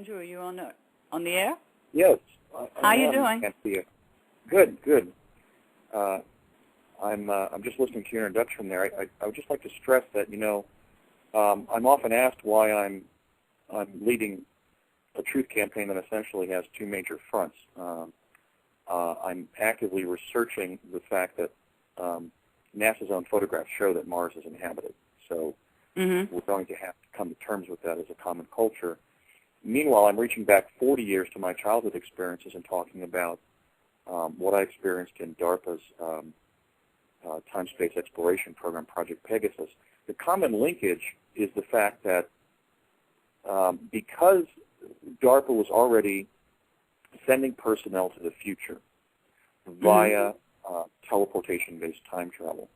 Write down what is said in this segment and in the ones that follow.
Andrew, are you on the air? Yes. How are you doing? Can't see you. Good, good. I'm just listening to your introduction there. I would just like to stress that, I'm often asked why I'm leading a truth campaign that essentially has two major fronts. I'm actively researching the fact that NASA's own photographs show that Mars is inhabited. So we're going to have to come to terms with that as a common culture. Meanwhile, I'm reaching back 40 years to my childhood experiences and talking about what I experienced in DARPA's time-space exploration program, Project Pegasus. The common linkage is the fact that because DARPA was already sending personnel to the future via teleportation-based time travel,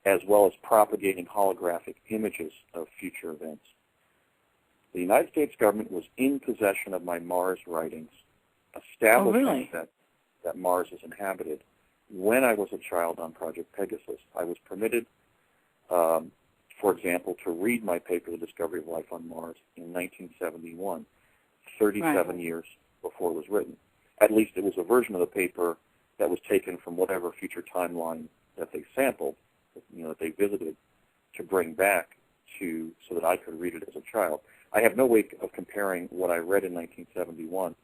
as well as propagating holographic images of future events, the United States government was in possession of my Mars writings, establishing that Mars is inhabited. When I was a child on Project Pegasus, I was permitted, for example, to read my paper, The Discovery of Life on Mars, in 1971, 37 years before it was written. At least it was a version of the paper that was taken from whatever future timeline that they sampled, that they visited, to bring back so that I could read it as a child. I have no way of comparing what I read in 1971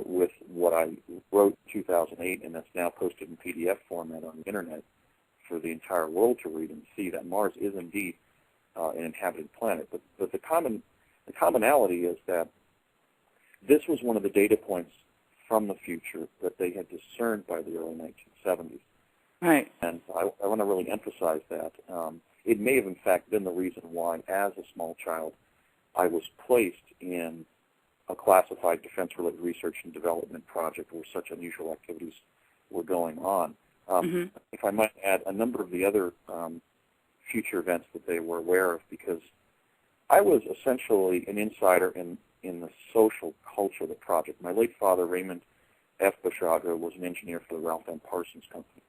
with what I wrote in 2008, and that's now posted in PDF format on the Internet for the entire world to read and see that Mars is indeed an inhabited planet. But the commonality is that this was one of the data points from the future that they had discerned by the early 1970s. Right. And I want to really emphasize that. It may have, in fact, been the reason why, as a small child, I was placed in a classified defense-related research and development project where such unusual activities were going on. If I might add, a number of the other future events that they were aware of, because I was essentially an insider in the social culture of the project. My late father, Raymond F. Basiago, was an engineer for the Ralph M. Parsons Company.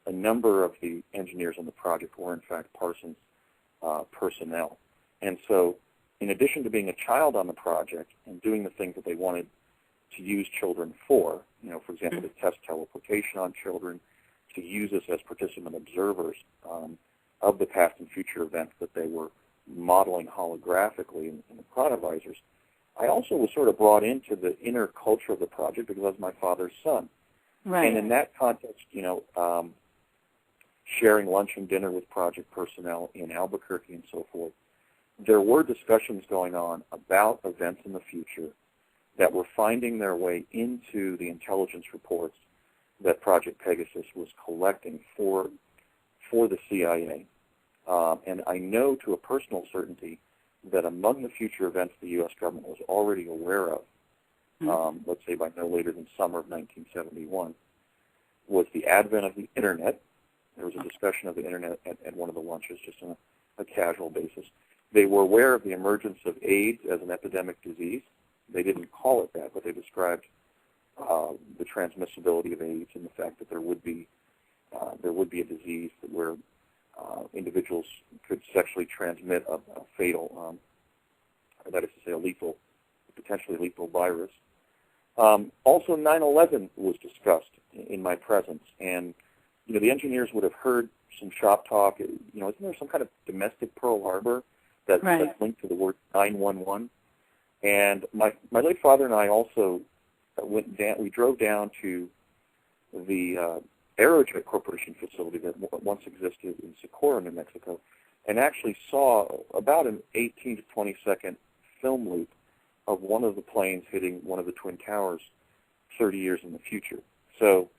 A number of the engineers on the project were, in fact, Parsons personnel. And so, in addition to being a child on the project and doing the things that they wanted to use children for example, to test teleportation on children, to use us as participant observers of the past and future events that they were modeling holographically in the chronovisors, I also was sort of brought into the inner culture of the project because I was my father's son. Right. And in that context, sharing lunch and dinner with project personnel in Albuquerque and so forth, there were discussions going on about events in the future that were finding their way into the intelligence reports that Project Pegasus was collecting for the CIA. And I know to a personal certainty that among the future events the U.S. government was already aware of, let's say by no later than summer of 1971, was the advent of the Internet. There was a discussion of the Internet at one of the lunches, just on a casual basis. They were aware of the emergence of AIDS as an epidemic disease. They didn't call it that, but they described the transmissibility of AIDS and the fact that there would be a disease where individuals could sexually transmit a fatal, that is to say, a potentially lethal virus. Also, 9/11 was discussed in my presence, and the engineers would have heard some shop talk. Isn't there some kind of domestic Pearl Harbor that's linked to the word 911? And my late father and I also went down. We drove down to the Aerojet Corporation facility that once existed in Socorro, New Mexico, and actually saw about an 18 to 20 second film loop of one of the planes hitting one of the Twin Towers 30 years in the future. So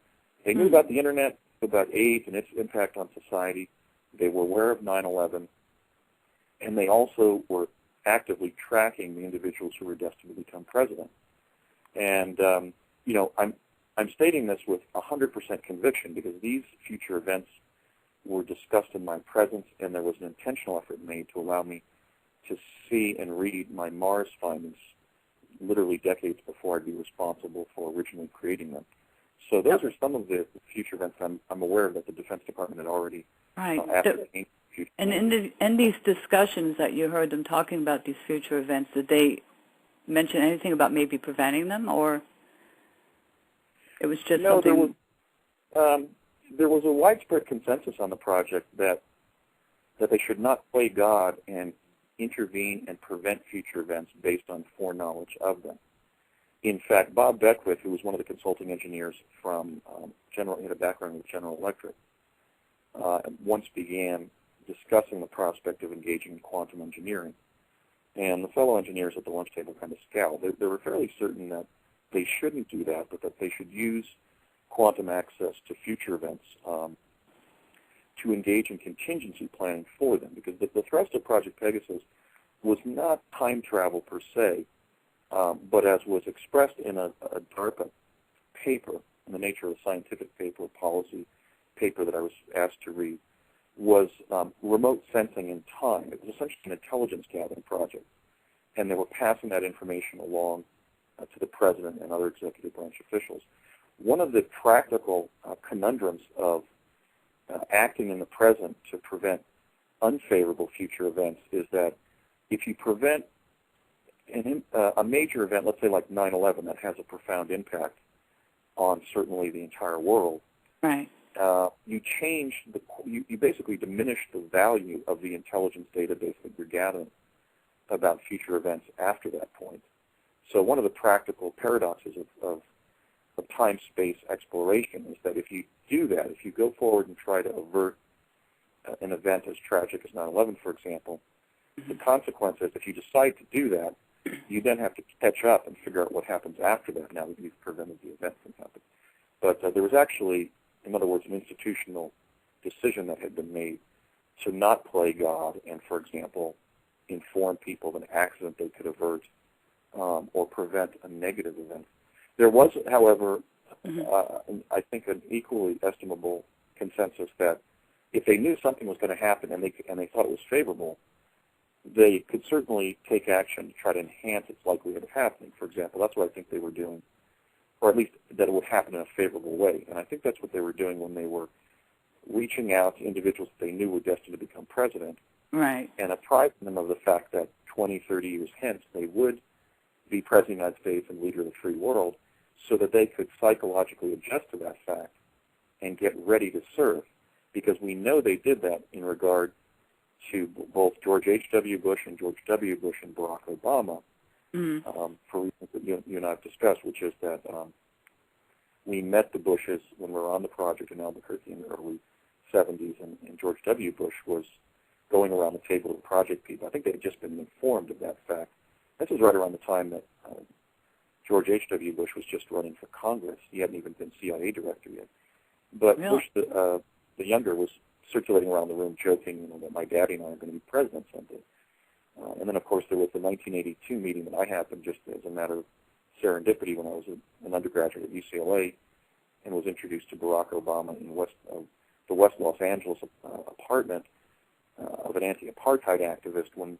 they knew about the Internet, about AIDS and its impact on society. They were aware of 9/11, and they also were actively tracking the individuals who were destined to become president. And I'm stating this with 100% conviction because these future events were discussed in my presence, and there was an intentional effort made to allow me to see and read my Mars findings literally decades before I'd be responsible for originally creating them. So those are some of the future events I'm aware of that the Defense Department had already ascertained. And in these discussions that you heard them talking about these future events, did they mention anything about maybe preventing them, or it was just no, something? There was a widespread consensus on the project that they should not play God and intervene and prevent future events based on foreknowledge of them. In fact, Bob Beckwith, who was one of the consulting engineers from he had a background with General Electric, once began discussing the prospect of engaging in quantum engineering. And the fellow engineers at the lunch table kind of scowled. They were fairly certain that they shouldn't do that, but that they should use quantum access to future events to engage in contingency planning for them. Because the thrust of Project Pegasus was not time travel per se, but as was expressed in a DARPA paper, in the nature of a scientific paper, a policy paper that I was asked to read, was remote sensing in time. It was essentially an intelligence gathering project, and they were passing that information along to the president and other executive branch officials. One of the practical conundrums of acting in the present to prevent unfavorable future events is that if you prevent a major event, let's say like 9/11, that has a profound impact on certainly the entire world, right. You basically diminish the value of the intelligence database that you're gathering about future events after that point. So one of the practical paradoxes of time-space exploration is that if you do that, if you go forward and try to avert an event as tragic as 9/11, for example, the consequence is if you decide to do that, you then have to catch up and figure out what happens after that now that you've prevented the event from happening. But there was actually, in other words, an institutional decision that had been made to not play God and, for example, inform people of an accident they could avert or prevent a negative event. There was, however, I think an equally estimable consensus that if they knew something was going to happen and they thought it was favorable, they could certainly take action to try to enhance its likelihood of happening. For example, that's what I think they were doing, or at least that it would happen in a favorable way. And I think that's what they were doing when they were reaching out to individuals that they knew were destined to become president, right, and apprising them of the fact that 20, 30 years hence they would be president of the United States and leader of the free world, so that they could psychologically adjust to that fact and get ready to serve. Because we know they did that in regard to both George H.W. Bush and George W. Bush and Barack Obama, for reasons that you and I have discussed, which is that we met the Bushes when we were on the project in Albuquerque in the early 70s, and George W. Bush was going around the table with project people. I think they had just been informed of that fact. This was right around the time that George H.W. Bush was just running for Congress. He hadn't even been CIA director yet. But really? Bush, the younger, was circulating around the room joking that my daddy and I are going to be president someday. And then, of course, there was the 1982 meeting that I happened just as a matter of serendipity when I was an undergraduate at UCLA and was introduced to Barack Obama in the West Los Angeles apartment of an anti-apartheid activist when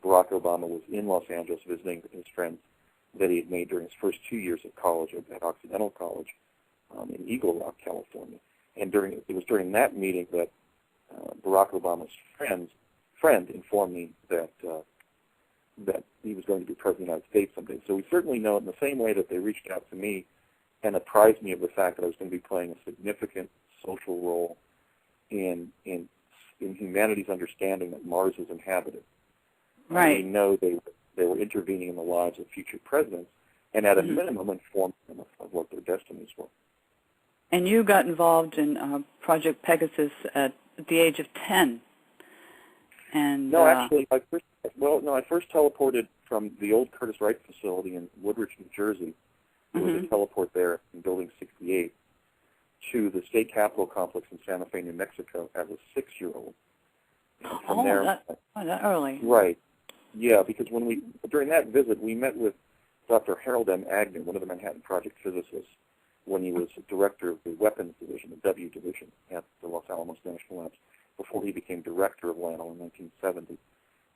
Barack Obama was in Los Angeles visiting his friends that he had made during his first 2 years of college at Occidental College in Eagle Rock, California. And it was during that meeting that Barack Obama's friend informed me that he was going to be president of the United States someday. So we certainly know in the same way that they reached out to me and apprised me of the fact that I was going to be playing a significant social role in humanity's understanding that Mars is inhabited. Right. We know they were intervening in the lives of future presidents and at a minimum informed them of what their destinies were. And you got involved in Project Pegasus at the age of 10. And no, actually, I first teleported from the old Curtiss Wright facility in Woodridge, New Jersey. There was a teleport there in Building 68 to the State Capitol Complex in Santa Fe, New Mexico, as a 6-year-old. And from there, that early. Right. Yeah, because during that visit, we met with Dr. Harold M. Agnew, one of the Manhattan Project physicists, when he was director of the Weapons Division, the W Division, at the Los Alamos National Labs, before he became director of LANL in 1970.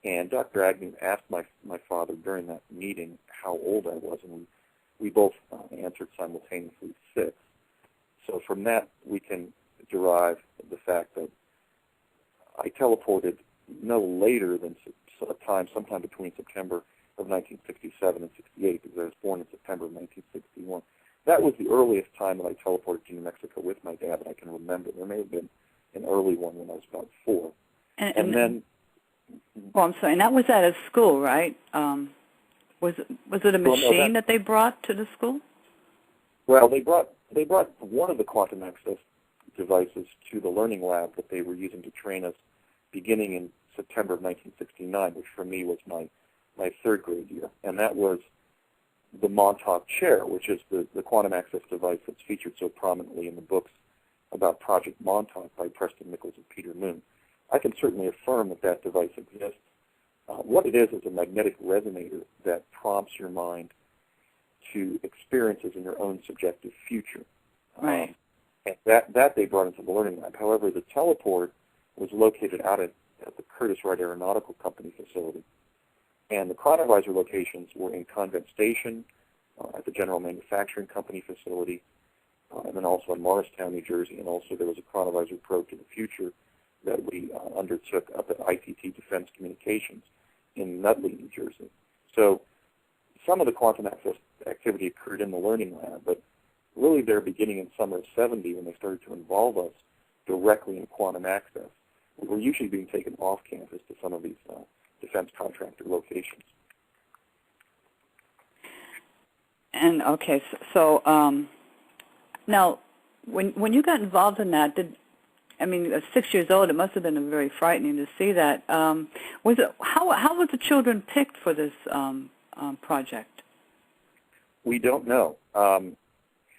And Dr. Agnew asked my father during that meeting how old I was, and we both answered simultaneously 6. So from that, we can derive the fact that I teleported no later than sometime between September of of 1967 and 68 because I was born in September of 1961. That was the earliest time that I teleported to New Mexico with my dad that I can remember. There may have been an early one when I was about 4. And then... Well, I'm sorry, and that was at a school, right? Was it a machine that they brought to the school? Well, they brought one of the quantum access devices to the learning lab that they were using to train us beginning in September of 1969, which for me was my 3rd grade year. And that was the Montauk chair, which is the quantum access device that's featured so prominently in the books about Project Montauk by Preston Nichols and Peter Moon. I can certainly affirm that device exists. What it is a magnetic resonator that prompts your mind to experiences in your own subjective future. Right. And that they brought into the learning lab. However, the teleport was located out at the Curtiss-Wright Aeronautical Company facility. And the chronovisor locations were in Convent Station, at the General Manufacturing Company facility, and then also in Morristown, New Jersey, and also there was a chronovisor probe to the future that we undertook up at ITT Defense Communications in Nutley, New Jersey. So some of the quantum access activity occurred in the learning lab, but really they're beginning in summer of 70 when they started to involve us directly in quantum access. We were usually being taken off campus to some of these defense contractor locations. And okay, so now when you got involved in that, at 6 years old, it must have been very frightening to see that. How was the children picked for this project? We don't know.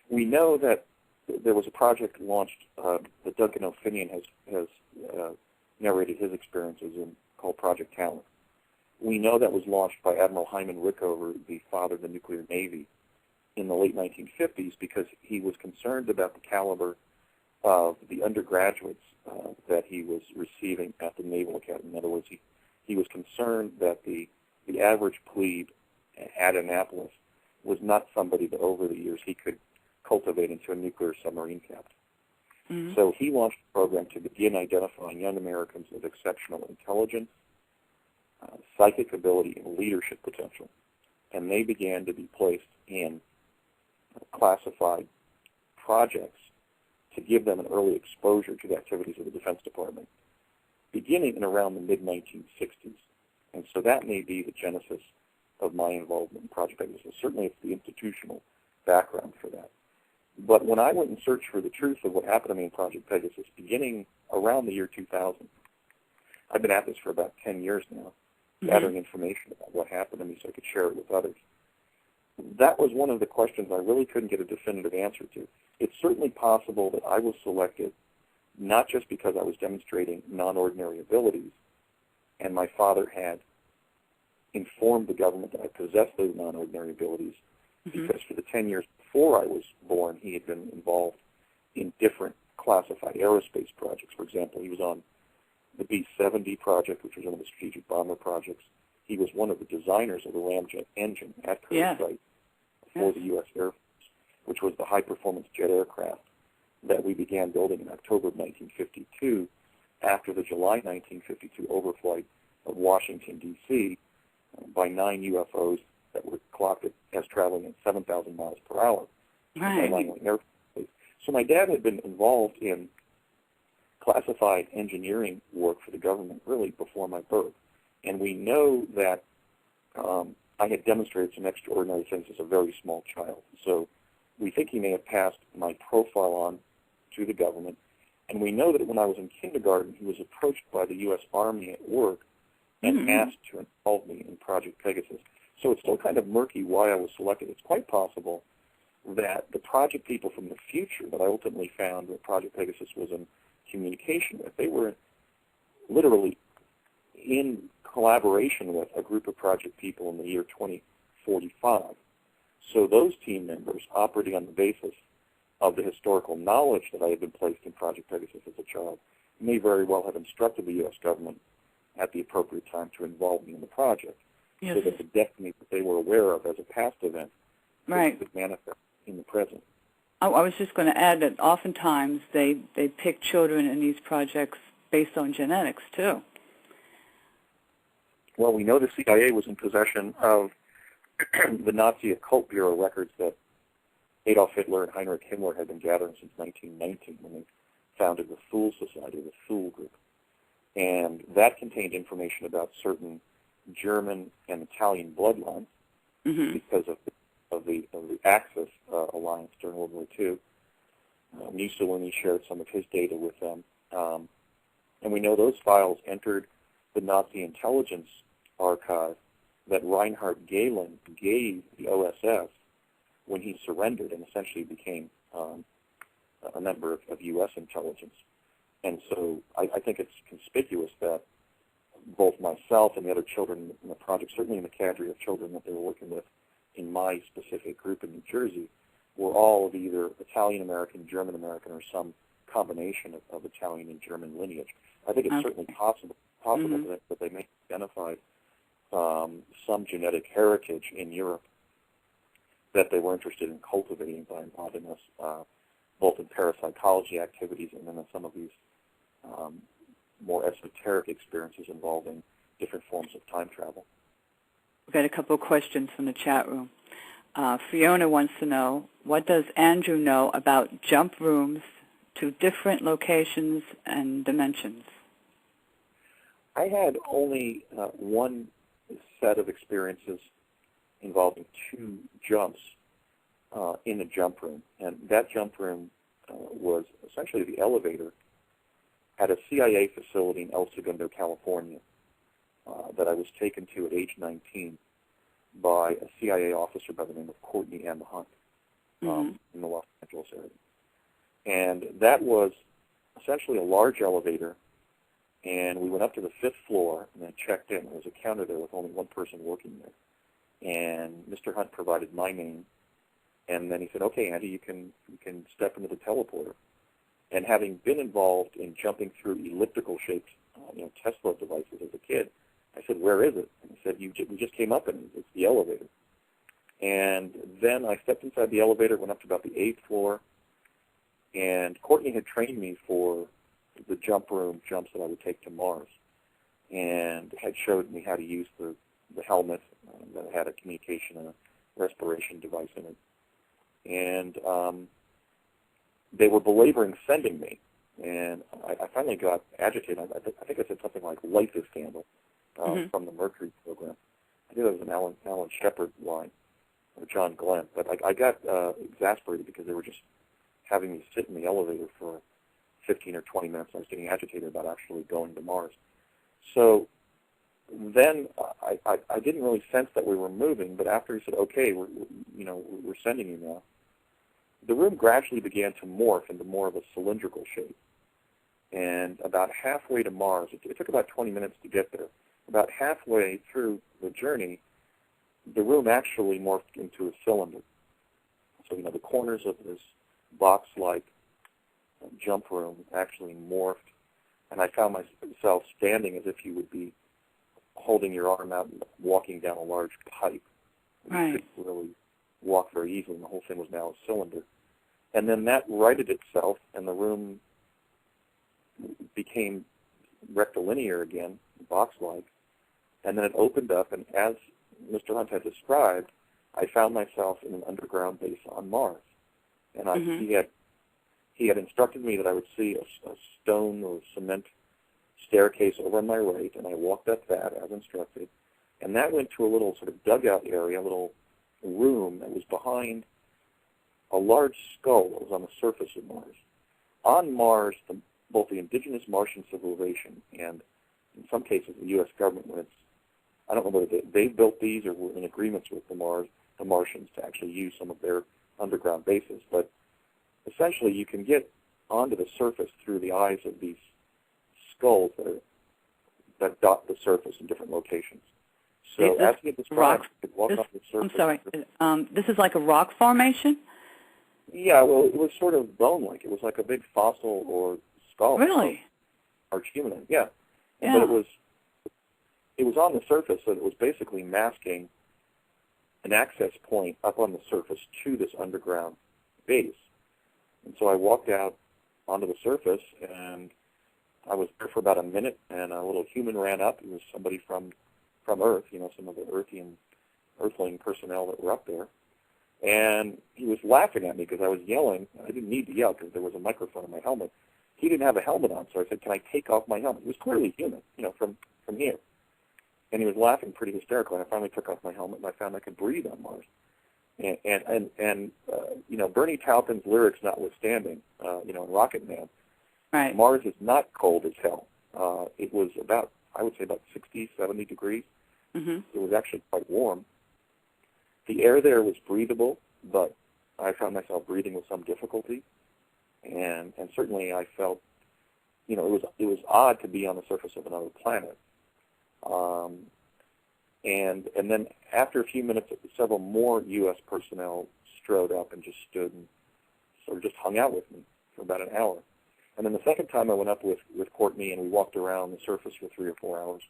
We know that there was a project launched that Duncan O'Finian has narrated his experiences in, called Project Talent. We know that was launched by Admiral Hyman Rickover, the father of the nuclear navy, in the late 1950s because he was concerned about the caliber of the undergraduates that he was receiving at the Naval Academy. In other words, he was concerned that the average plebe at Annapolis was not somebody that over the years he could cultivate into a nuclear submarine captain. Mm-hmm. So he launched a program to begin identifying young Americans of exceptional intelligence, psychic ability, and leadership potential. And they began to be placed in classified projects to give them an early exposure to the activities of the Defense Department, beginning in around the mid-1960s. And so that may be the genesis of my involvement in Project Pegasus. Certainly it's the institutional background for that. But when I went and searched for the truth of what happened to me in Project Pegasus, beginning around the year 2000, I've been at this for about 10 years now, gathering information about what happened to me so I could share it with others. That was one of the questions I really couldn't get a definitive answer to. It's certainly possible that I was selected not just because I was demonstrating non-ordinary abilities, and my father had informed the government that I possessed those non-ordinary abilities, because for the 10 years before I was born, he had been involved in different classified aerospace projects. For example, he was on the B-70 project, which was one of the strategic bomber projects. He was one of the designers of the ramjet engine at Curtiss-Wright for the U.S. Air Force, which was the high-performance jet aircraft that we began building in October of 1952 after the July 1952 overflight of Washington, D.C. By 9 UFOs that were clocked as traveling at 7,000 miles per hour. Right. So my dad had been involved in classified engineering work for the government really before my birth. And we know that I had demonstrated some extraordinary things as a very small child. So we think he may have passed my profile on to the government. And we know that when I was in kindergarten, he was approached by the U.S. Army at work and asked to involve me in Project Pegasus. So it's still kind of murky why I was selected. It's quite possible that the project people from the future that I ultimately found that Project Pegasus was in communication with, they were literally in collaboration with a group of project people in the year 2045. So those team members, operating on the basis of the historical knowledge that I had been placed in Project Pegasus as a child, may very well have instructed the U.S. government at the appropriate time to involve me in the project, so that the destiny that they were aware of as a past event could manifest in the present. I was just going to add that oftentimes they pick children in these projects based on genetics, too. Well, we know the CIA was in possession of the Nazi occult bureau records that Adolf Hitler and Heinrich Himmler had been gathering since 1919 when they founded the Thule Society, the Thule Group. And that contained information about certain German and Italian bloodlines because of the Axis alliance during World War II. Mussolini shared some of his data with them. And we know those files entered the Nazi intelligence archive that Reinhard Gehlen gave the OSS when he surrendered and essentially became a member of U.S. intelligence. And so I think it's conspicuous that both myself and the other children in the project, certainly in the cadre of children that they were working with in my specific group in New Jersey, were all of either Italian-American, German-American, or some combination of Italian and German lineage. I think it's certainly possible that they may have identified some genetic heritage in Europe that they were interested in cultivating by involving us both in parapsychology activities and then in some of these more esoteric experiences involving different forms of time travel. We've got a couple of questions from the chat room. Fiona wants to know, what does Andrew know about jump rooms to different locations and dimensions? I had only one set of experiences involving two jumps in a jump room, and that jump room was essentially the elevator at a CIA facility in El Segundo, California, that I was taken to at age 19 by a CIA officer by the name of Courtney M. Hunt in the Los Angeles area. And that was essentially a large elevator, and we went up to the 5th floor and then checked in. There was a counter there with only one person working there. And Mr. Hunt provided my name, and then he said, "Okay, Andy, you can step into the teleporter." And having been involved in jumping through elliptical-shaped Tesla devices as a kid, I said, "Where is it?" And he said, "We just came up, and it's the elevator." And then I stepped inside the elevator, went up to about the 8th floor, and Courtney had trained me for the jump room jumps that I would take to Mars, and had showed me how to use the helmet that had a communication and a respiration device in it. And they were belaboring sending me, and I finally got agitated. I think I said something like, "Light this candle," from the Mercury program. I think that was an Alan Shepard line, or John Glenn. But I got exasperated because they were just having me sit in the elevator for 15 or 20 minutes. I was getting agitated about actually going to Mars. So then I didn't really sense that we were moving, but after he said, "Okay, we're sending you now," the room gradually began to morph into more of a cylindrical shape. And about halfway to Mars, it took about 20 minutes to get there. About halfway through the journey, the room actually morphed into a cylinder. So, the corners of this box-like jump room actually morphed, and I found myself standing as if you would be holding your arm out and walking down a large pipe. Right. You couldn't really walk very easily, and the whole thing was now a cylinder. And then that righted itself, and the room became rectilinear again, box-like, and then it opened up, and as Mr. Hunt had described, I found myself in an underground base on Mars. And he had instructed me that I would see a stone or cement staircase over on my right, and I walked up that as instructed, and that went to a little sort of dugout area, a little room that was behind a large skull that was on the surface of Mars. On Mars, both the indigenous Martian civilization and, in some cases, the U.S. government, when I don't know whether they built these or were in agreements with the Martians to actually use some of their underground bases, but essentially you can get onto the surface through the eyes of these skulls that dot the surface in different locations. So as you described, you could walk off the surface. I'm sorry. This is like a rock formation? Yeah, well, it was sort of bone-like. It was like a big fossil or skull. Really? Archimene, yeah. Yeah. But it was on the surface, so it was basically masking an access point up on the surface to this underground base. And so I walked out onto the surface, and I was there for about a minute, and a little human ran up. It was somebody from from Earth, some of the Earthling personnel that were up there. And he was laughing at me because I was yelling. I didn't need to yell because there was a microphone in my helmet. He didn't have a helmet on, so I said, "Can I take off my helmet?" He was clearly human, from here. And he was laughing pretty hysterically. And I finally took off my helmet, and I found I could breathe on Mars. And Bernie Taupin's lyrics notwithstanding, in Rocket Man, right. Mars is not cold as hell. It was about 60, 70 degrees. Mm-hmm. It was actually quite warm. The air there was breathable, but I found myself breathing with some difficulty. And certainly I felt, it was odd to be on the surface of another planet. And then after a few minutes, several more U.S. personnel strode up and just stood and sort of just hung out with me for about an hour. And then the second time I went up with Courtney, and we walked around the surface for 3 or 4 hours.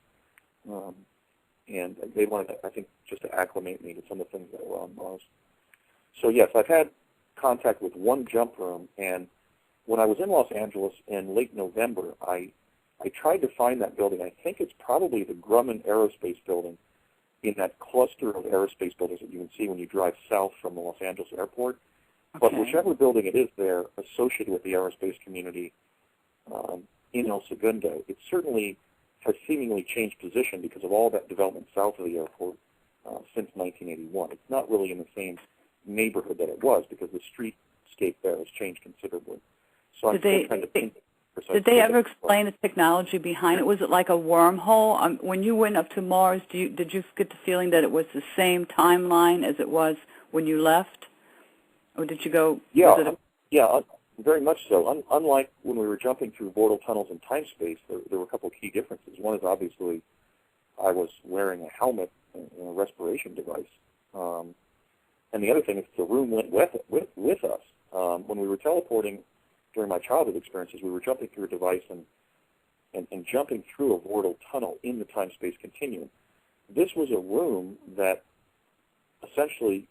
And they wanted, I think, just to acclimate me to some of the things that were on Mars. So, yes, I've had contact with one jump room, and when I was in Los Angeles in late November, I tried to find that building. I think it's probably the Grumman Aerospace Building in that cluster of aerospace buildings that you can see when you drive south from the Los Angeles airport. Okay. But whichever building it is there associated with the aerospace community in El Segundo, it certainly has seemingly changed position because of all that development south of the airport since 1981. It's not really in the same neighborhood that it was because the streetscape there has changed considerably. So I'm still trying to think. Did they ever explain the technology behind it? Was it like a wormhole? When you went up to Mars, did you get the feeling that it was the same timeline as it was when you left? Or did you go... Yeah, very much so. Unlike when we were jumping through portal tunnels in time-space, there were a couple of key differences. One is obviously I was wearing a helmet and a respiration device. And the other thing is the room went with us. When we were teleporting during my childhood experiences, we were jumping through a device and jumping through a vortal tunnel in the time-space continuum. This was a room that essentially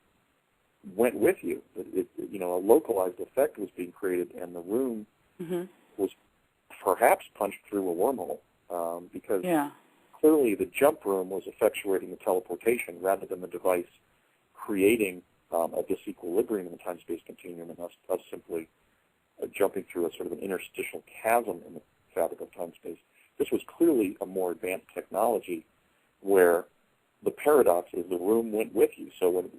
went with you. A localized effect was being created, and the room was perhaps punched through a wormhole because clearly the jump room was effectuating the teleportation rather than the device creating a disequilibrium in the time-space continuum and us simply jumping through a sort of an interstitial chasm in the fabric of time-space. This was clearly a more advanced technology where the paradox is the room went with you. So when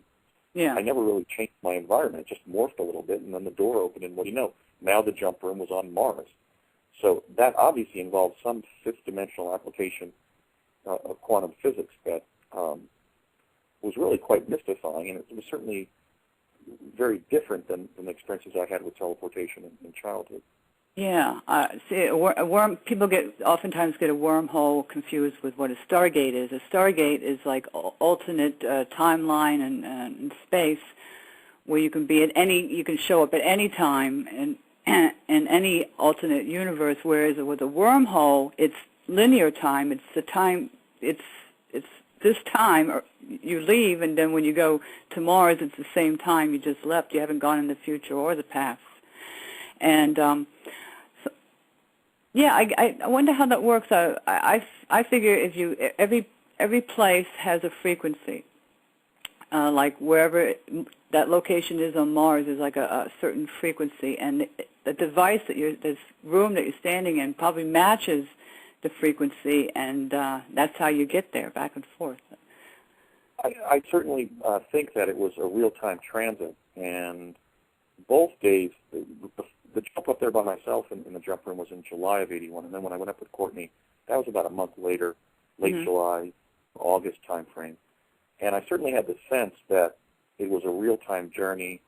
I never really changed my environment. It just morphed a little bit, and then the door opened, and what do you know? Now the jump room was on Mars. So that obviously involved some fifth-dimensional application of quantum physics that was really quite mystifying, and it was certainly very different than the experiences I had with teleportation in childhood. Yeah, people oftentimes get a wormhole confused with what a stargate is. A stargate is like alternate timeline and space where you can you can show up at any time in any alternate universe. Whereas with a wormhole, it's linear time. It's the time. It's this time, or you leave, and then when you go to Mars, it's the same time you just left. You haven't gone in the future or the past. And I wonder how that works. I figure if every place has a frequency, like wherever that location is on Mars is like a certain frequency, and the device this room that you're standing in probably matches the frequency, and that's how you get there, back and forth. I certainly think that it was a real-time transit, and both days, the jump up there by myself in the jump room was in July of '81, and then when I went up with Courtney, that was about a month later, late July, August time frame. And I certainly had the sense that it was a real-time journey,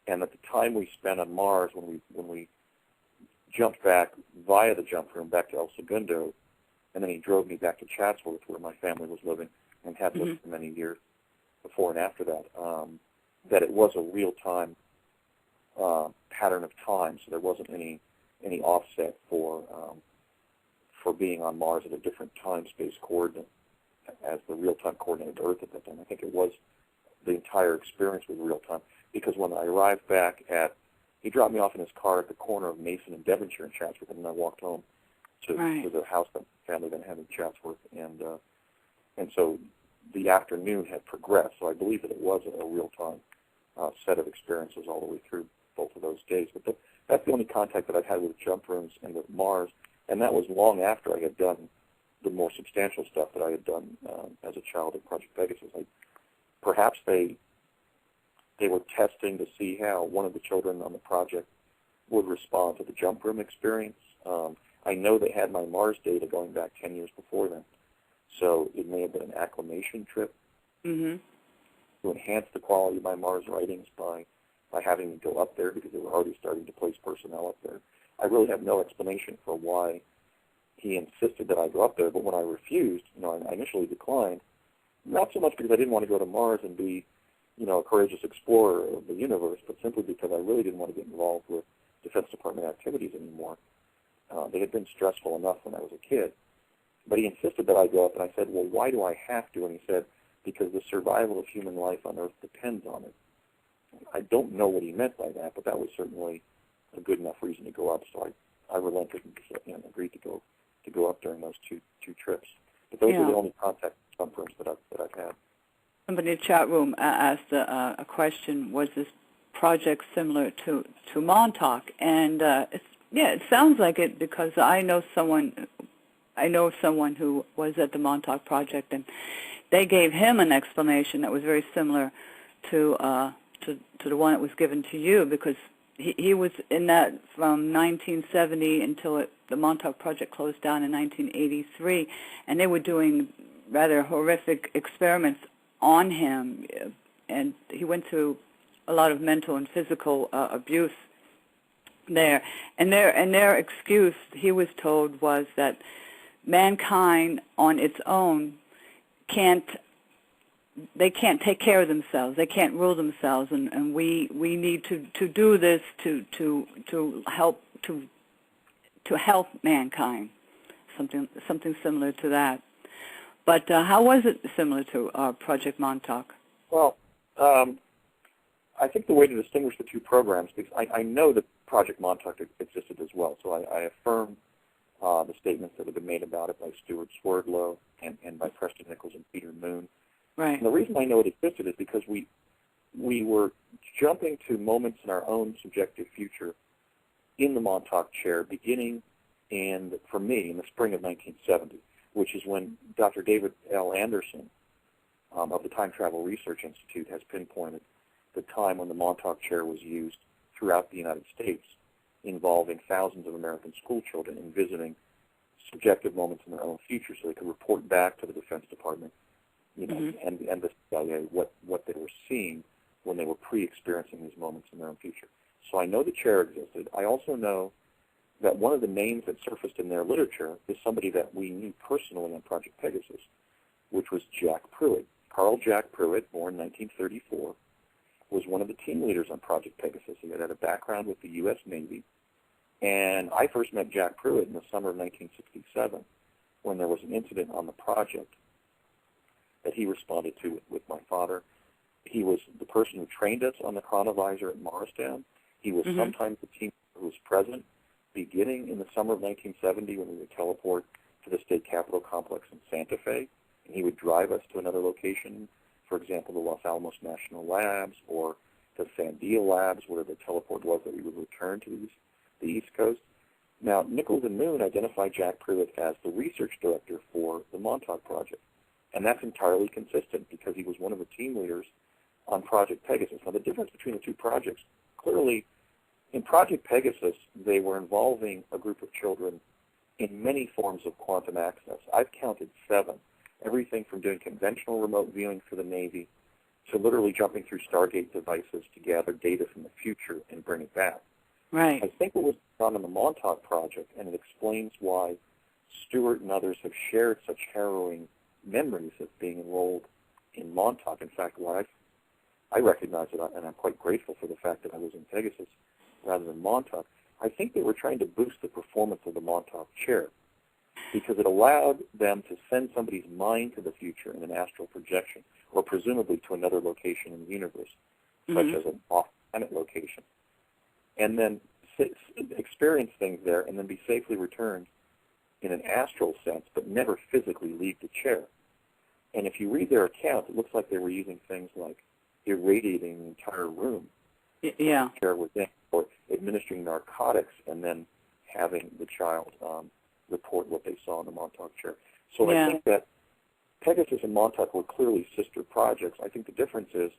and that the time we spent on Mars when we jumped back via the jump room back to El Segundo, and then he drove me back to Chatsworth where my family was living and had lived for many years before and after that, that it was a real-time pattern of time, so there wasn't any offset for being on Mars at a different time-space coordinate as the real-time coordinate of Earth at that time. I think it was the entire experience was real-time, because when I arrived back he dropped me off in his car at the corner of Mason and Devonshire in Chatsworth, and then I walked home to the house that family then had in Chatsworth, and And so the afternoon had progressed, so I believe that it was a real-time set of experiences all the way through both of those days. But that's the only contact that I've had with jump rooms and with Mars, and that was long after I had done the more substantial stuff that I had done as a child at Project Pegasus. Perhaps they were testing to see how one of the children on the project would respond to the jump room experience. I know they had my Mars data going back 10 years before then, so it may have been an acclimation trip to enhance the quality of my Mars writings by having me go up there, because they were already starting to place personnel up there. I really have no explanation for why he insisted that I go up there, but when I refused, I initially declined, not so much because I didn't want to go to Mars and be, a courageous explorer of the universe, but simply because I really didn't want to get involved with Defense Department activities anymore. They had been stressful enough when I was a kid. But he insisted that I go up, and I said, well, why do I have to? And he said, because the survival of human life on Earth depends on it. I don't know what he meant by that, but that was certainly a good enough reason to go up. So I relented and agreed to go up during those two trips. But those are the only contact jump-rooms that I've had. Somebody in the chat room asked a question: was this project similar to Montauk? And it sounds like it, because I know someone who was at the Montauk project, and they gave him an explanation that was very similar to the one that was given to you, because he was in that from 1970 until the Montauk project closed down in 1983, and they were doing rather horrific experiments on him, and he went through a lot of mental and physical abuse there. And their excuse, he was told, was that mankind on its own can't take care of themselves. They can't rule themselves, and we need to do this to help mankind. Something similar to that. But how was it similar to Project Montauk? Well, I think the way to distinguish the two programs, because I know that Project Montauk existed as well, so I affirm the statements that have been made about it by Stuart Swerdlow and by Preston Nichols and Peter Moon. Right. And the reason I know it existed is because we were jumping to moments in our own subjective future in the Montauk chair, beginning, for me, in the spring of 1970, which is when Dr. David L. Anderson of the Time Travel Research Institute has pinpointed the time when the Montauk chair was used throughout the United States, involving thousands of American school children in visiting subjective moments in their own future, so they could report back to the Defense Department, and the CIA what they were seeing when they were pre-experiencing these moments in their own future. So I know the chair existed. I also know that one of the names that surfaced in their literature is somebody that we knew personally on Project Pegasus, which was Jack Pruitt. Carl Jack Pruitt, born 1934, was one of the team leaders on Project Pegasus. He had a background with the U.S. Navy, and I first met Jack Pruitt in the summer of 1967 when there was an incident on the project that he responded to with my father. He was the person who trained us on the chronovisor at Morristown. He was sometimes the team who was present beginning in the summer of 1970 when we would teleport to the state capitol complex in Santa Fe, and he would drive us to another location, for example, the Los Alamos National Labs or the Sandia Labs, where the teleport was that we would return to the East Coast. Now, Nichols and Moon identified Jack Pruitt as the research director for the Montauk project, and that's entirely consistent because he was one of the team leaders on Project Pegasus. Now, the difference between the two projects, clearly, in Project Pegasus, they were involving a group of children in many forms of quantum access. I've counted 7, everything from doing conventional remote viewing for the Navy to literally jumping through Stargate devices to gather data from the future and bring it back. Right. I think what was done on the Montauk project, and it explains why Stewart and others have shared such harrowing memories of being enrolled in Montauk. In fact, I recognize it, and I'm quite grateful for the fact that I was in Pegasus rather than Montauk. I think they were trying to boost the performance of the Montauk chair because it allowed them to send somebody's mind to the future in an astral projection, or presumably to another location in the universe, such as an off-planet location, and then experience things there and then be safely returned in an astral sense, but never physically leave the chair. And if you read their account, it looks like they were using things like irradiating the entire room Yeah. the chair was in, or administering narcotics and then having the child report what they saw in the Montauk chair. So Yeah. I think that Pegasus and Montauk were clearly sister projects. I think the difference is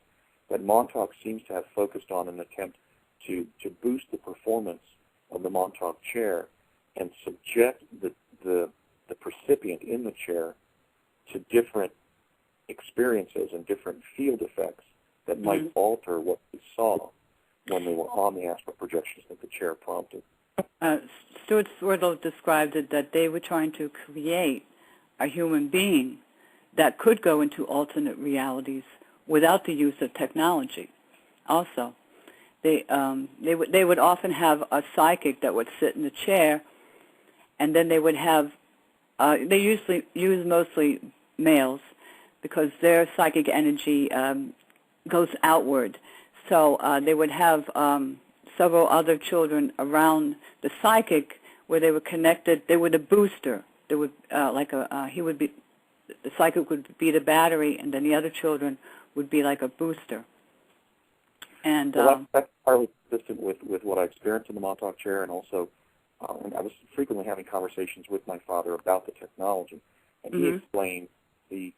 that Montauk seems to have focused on an attempt to boost the performance of the Montauk chair and subject the percipient in the chair to different experiences and different field effects that might alter what they saw when they were on the astral projections that the chair prompted. Stuart Swerdlow described it that they were trying to create a human being that could go into alternate realities without the use of technology. Also, they would often have a psychic that would sit in the chair, and then they would have they usually use mostly males because their psychic energy goes outward. So they would have several other children around the psychic where they were connected. They were the booster. They would the psychic would be the battery, and then the other children would be like a booster. And that's partly consistent with what I experienced in the Montauk chair, and also I was frequently having conversations with my father about the technology, and he explained the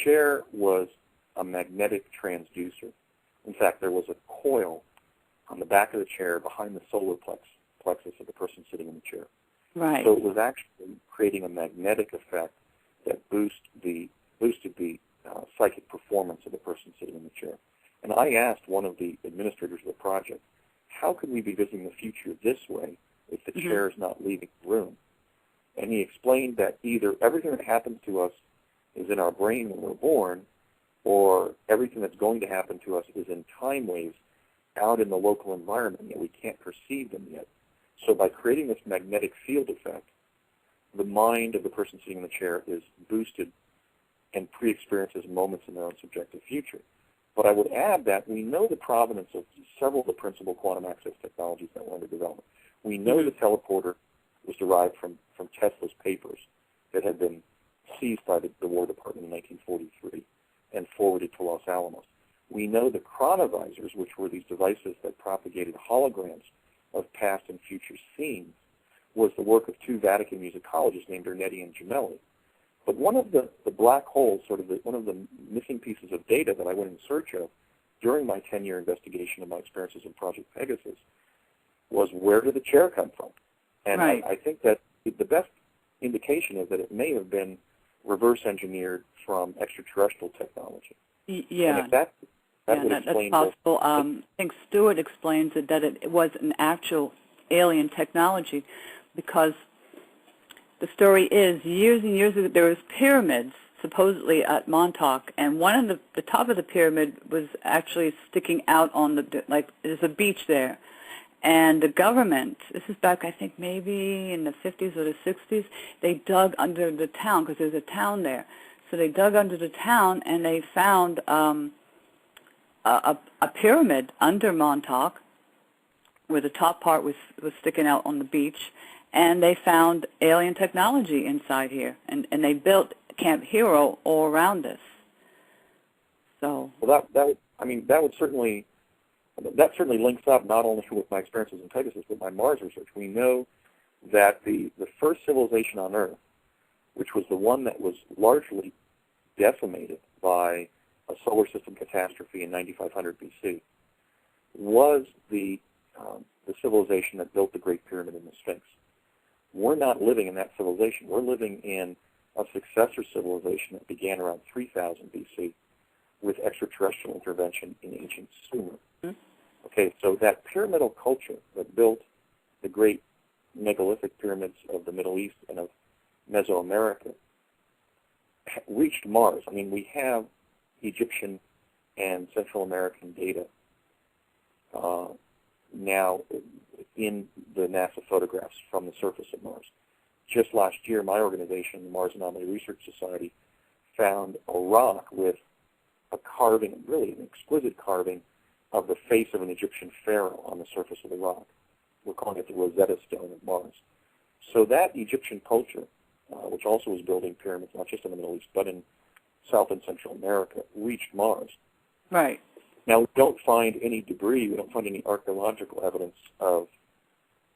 chair was a magnetic transducer. In fact, there was a coil on the back of the chair behind the solar plexus of the person sitting in the chair. Right. So it was actually creating a magnetic effect that boosted the psychic performance of the person sitting in the chair. And I asked one of the administrators of the project, how could we be visiting the future this way if the chair is not leaving the room? And he explained that either everything that happens to us is in our brain when we're born, or everything that's going to happen to us is in time waves out in the local environment, yet we can't perceive them yet. So by creating this magnetic field effect, the mind of the person sitting in the chair is boosted and pre-experiences moments in their own subjective future. But I would add that we know the provenance of several of the principal quantum access technologies that were under development. We know the teleporter was derived from Tesla's papers that had been seized by the War Department in 1943 and forwarded to Los Alamos. We know the chronovisors, which were these devices that propagated holograms of past and future scenes, was the work of two Vatican musicologists named Ernetti and Gemelli. But one of the black holes, one of the missing pieces of data that I went in search of during my 10-year investigation of my experiences in Project Pegasus was, where did the chair come from? And right. I think that the best indication is that it may have been reverse engineered from extraterrestrial technology. Yeah. And if that would that's explain possible. I think Stuart explains it that it was an actual alien technology, because the story is years and years ago there was pyramids supposedly at Montauk, and one of the top of the pyramid was actually sticking out on there's a beach there. And the government, this is back I think maybe in the 50s or the 60s, they dug under the town because there's a town there. So they dug under the town and they found a pyramid under Montauk where the top part was sticking out on the beach, and they found alien technology inside here, and they built Camp Hero all around this. So that certainly links up not only with my experiences in Pegasus, but my Mars research. We know that the first civilization on Earth, which was the one that was largely decimated by a solar system catastrophe in 9500 BC, was the civilization that built the Great Pyramid and the Sphinx. We're not living in that civilization. We're living in a successor civilization that began around 3000 BC with extraterrestrial intervention in ancient Sumer. Okay, so that pyramidal culture that built the great megalithic pyramids of the Middle East and of Mesoamerica reached Mars. I mean, we have Egyptian and Central American data now in the NASA photographs from the surface of Mars. Just last year, my organization, the Mars Anomaly Research Society, found a rock with a carving, really an exquisite carving, of the face of an Egyptian pharaoh on the surface of the rock. We're calling it the Rosetta Stone of Mars. So that Egyptian culture, which also was building pyramids, not just in the Middle East, but in South and Central America reached Mars. Right. Now, we don't find any debris, we don't find any archaeological evidence of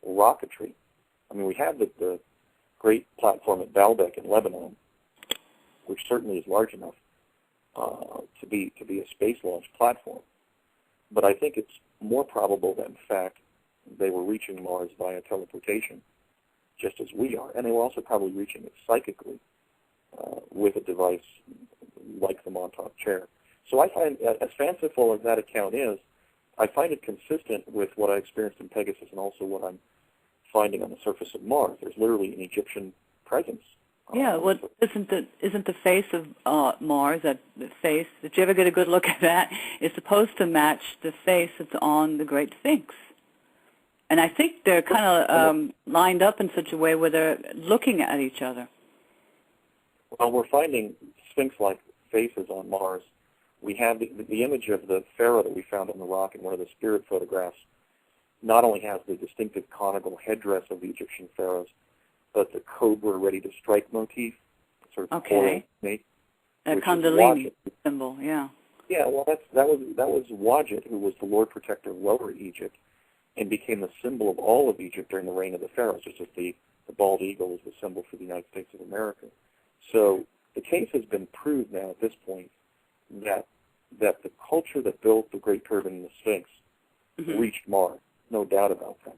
rocketry. I mean, we have the great platform at Baalbek in Lebanon, which certainly is large enough to be a space launch platform. But I think it's more probable that, in fact, they were reaching Mars via teleportation, just as we are. And they were also probably reaching it psychically with a device like the Montauk chair. So I find, as fanciful as that account is, I find it consistent with what I experienced in Pegasus and also what I'm finding on the surface of Mars. There's literally an Egyptian presence. Yeah, well, isn't the face of Mars, that the face, did you ever get a good look at that, is supposed to match the face that's on the Great Sphinx. And I think they're kind of lined up in such a way where they're looking at each other. Well, we're finding Sphinx-like faces on Mars. We have the image of the pharaoh that we found on the rock in one of the spirit photographs. Not only has the distinctive conical headdress of the Egyptian pharaohs, but the cobra ready to strike motif, sort of okay. snake. A Kundalini symbol, yeah. Yeah, well, that was Wadjet, who was the Lord Protector of Lower Egypt, and became the symbol of all of Egypt during the reign of the pharaohs, just as the bald eagle is the symbol for the United States of America. So the case has been proved now at this point that the culture that built the Great Pyramid and the Sphinx reached Mars, no doubt about that.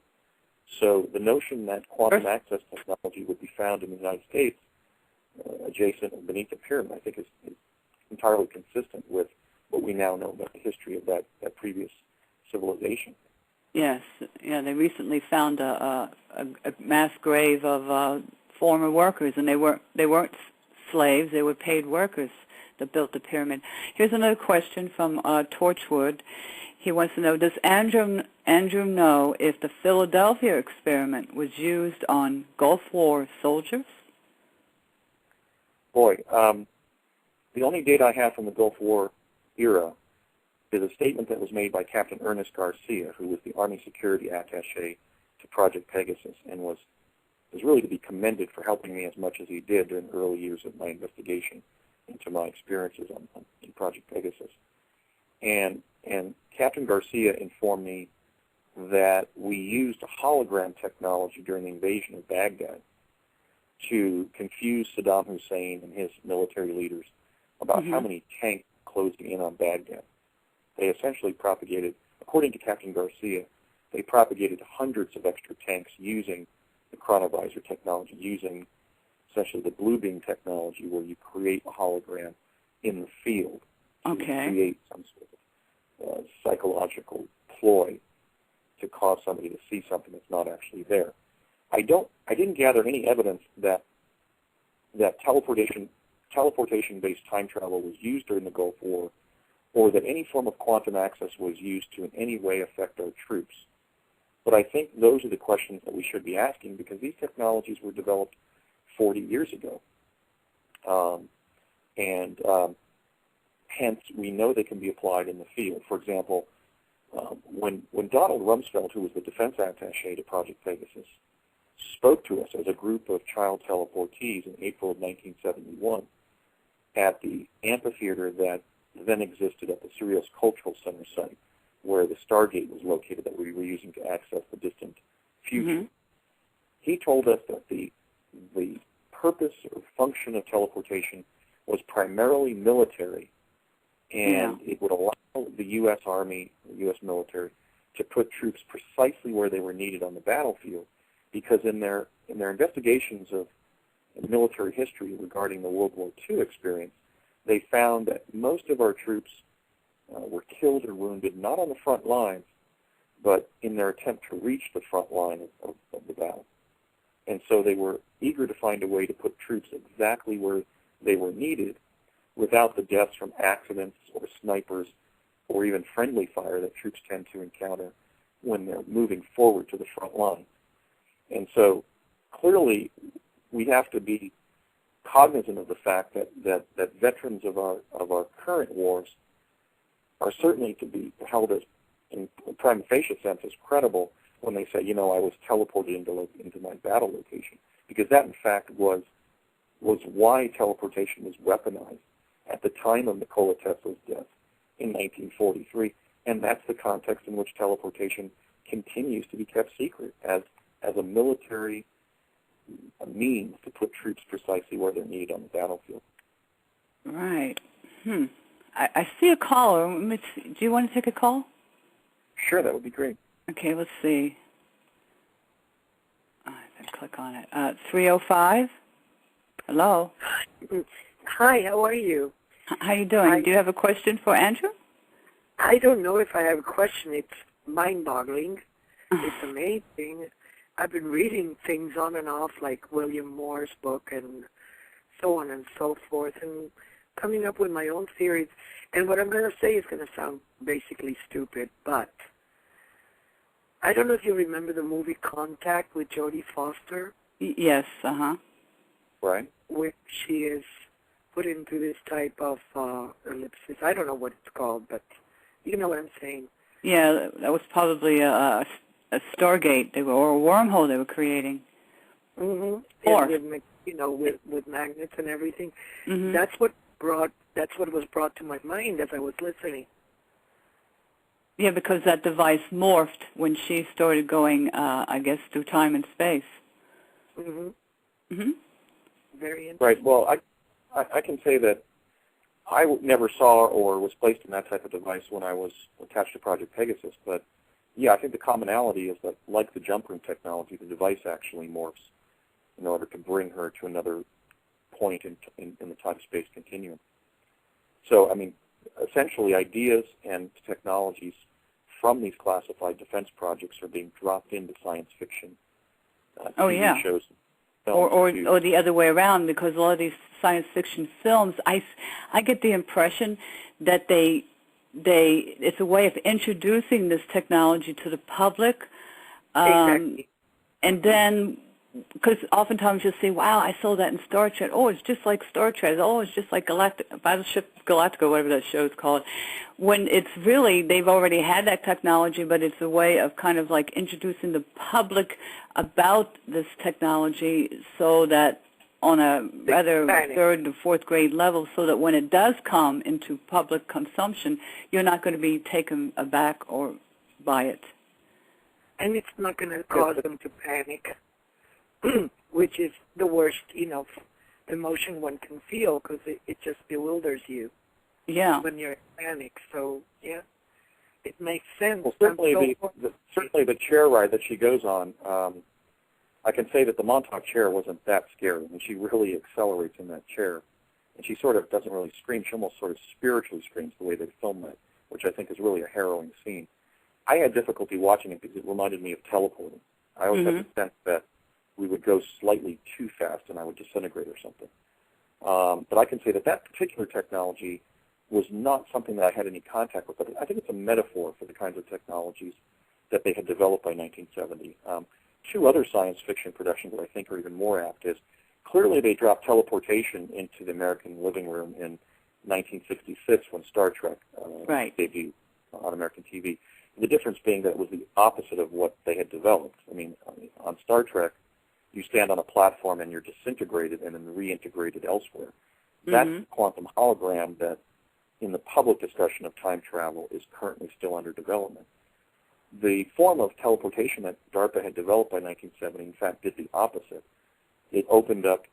So the notion that quantum access technology would be found in the United States, adjacent and beneath the pyramid, I think is entirely consistent with what we now know about the history of that previous civilization. Yes, yeah. They recently found a mass grave of former workers, and they weren't slaves; they were paid workers that built the pyramid. Here's another question from Torchwood. He wants to know, does Andrew know if the Philadelphia experiment was used on Gulf War soldiers? Boy, the only data I have from the Gulf War era is a statement that was made by Captain Ernest Garcia, who was the Army Security Attaché to Project Pegasus and was really to be commended for helping me as much as he did during the early years of my investigation into my experiences in Project Pegasus. And Captain Garcia informed me that we used hologram technology during the invasion of Baghdad to confuse Saddam Hussein and his military leaders about how many tanks were closing in on Baghdad. They essentially propagated, according to Captain Garcia, they propagated hundreds of extra tanks using the chronovisor technology, using essentially the blue beam technology where you create a hologram in the field to create some sort of psychological ploy to cause somebody to see something that's not actually there. I didn't gather any evidence that teleportation-based time travel was used during the Gulf War, or that any form of quantum access was used to in any way affect our troops. But I think those are the questions that we should be asking, because these technologies were developed 40 years ago. Hence, we know they can be applied in the field. For example, when Donald Rumsfeld, who was the defense attaché to Project Pegasus, spoke to us as a group of child teleportees in April of 1971 at the amphitheater that then existed at the Cerritos Cultural Center site, where the Stargate was located that we were using to access the distant future. He told us that the purpose or function of teleportation was primarily military, and it would allow the U.S. Army, the U.S. military, to put troops precisely where they were needed on the battlefield, because in their investigations of military history regarding the World War II experience, they found that most of our troops were killed or wounded not on the front lines, but in their attempt to reach the front line of the battle. And so they were eager to find a way to put troops exactly where they were needed without the deaths from accidents or snipers or even friendly fire that troops tend to encounter when they're moving forward to the front line. And so clearly we have to be cognizant of the fact that veterans of our current wars are certainly to be held as, in a prima facie sense, as credible when they say, I was teleported into my battle location, because that in fact was why teleportation was weaponized at at the time of Nikola Tesla's death in 1943, and that's the context in which teleportation continues to be kept secret as a military means to put troops precisely where they're needed on the battlefield. Right. I see a caller. Do you want to take a call? Sure, that would be great. Okay, let's see. I have to click on it. 305. Hello. Hi, how are you? How you doing? Do you have a question for Andrew? I don't know if I have a question. It's mind-boggling. It's amazing. I've been reading things on and off, like William Moore's book and so on and so forth, and coming up with my own theories. And what I'm going to say is going to sound basically stupid, but I don't know if you remember the movie Contact with Jodie Foster. Yes, Right. Where she is put into this type of ellipsis. I don't know what it's called, but you know what I'm saying. Yeah, that was probably a Stargate, or a wormhole they were creating. Mm-hmm. Or with magnets and everything. Mm-hmm. That's what was brought to my mind as I was listening. Yeah, because that device morphed when she started going, I guess, through time and space. Mm-hmm. Mm-hmm. Very interesting. Right. Well, I can say that I never saw or was placed in that type of device when I was attached to Project Pegasus, but yeah, I think the commonality is that, like the jump room technology, the device actually morphs in order to bring her to another point in the time-space continuum. So, I mean, essentially ideas and technologies from these classified defense projects are being dropped into science fiction TV shows. Or the other way around, because a lot of these science fiction films, I get the impression that it's a way of introducing this technology to the public. Exactly. And then, because oftentimes you'll say, wow, I saw that in Star Trek. Oh, it's just like Star Trek. Oh, it's just like Battleship Galactica, whatever that show is called. When it's really, they've already had that technology, but it's a way of kind of like introducing the public about this technology so that on a rather third and fourth grade level, so that when it does come into public consumption, you're not going to be taken aback or by it. And it's not going to cause them to panic, which is the worst, emotion one can feel, because it just bewilders you. Yeah. When you're in panic. So, yeah, it makes sense. Well, certainly the chair ride that she goes on, I can say that the Montauk chair wasn't that scary. I mean, she really accelerates in that chair. And she sort of doesn't really scream. She almost sort of spiritually screams the way they film that, which I think is really a harrowing scene. I had difficulty watching it because it reminded me of teleporting. I always had the sense that we would go slightly too fast and I would disintegrate or something. But I can say that particular technology was not something that I had any contact with. But I think it's a metaphor for the kinds of technologies that they had developed by 1970. Two other science fiction productions that I think are even more apt is, clearly they dropped teleportation into the American living room in 1966 when Star Trek debuted on American TV. The difference being that it was the opposite of what they had developed. I mean, on Star Trek, you stand on a platform and you're disintegrated and then reintegrated elsewhere. That's the quantum hologram that, in the public discussion of time travel, is currently still under development. The form of teleportation that DARPA had developed by 1970, in fact, did the opposite. It opened up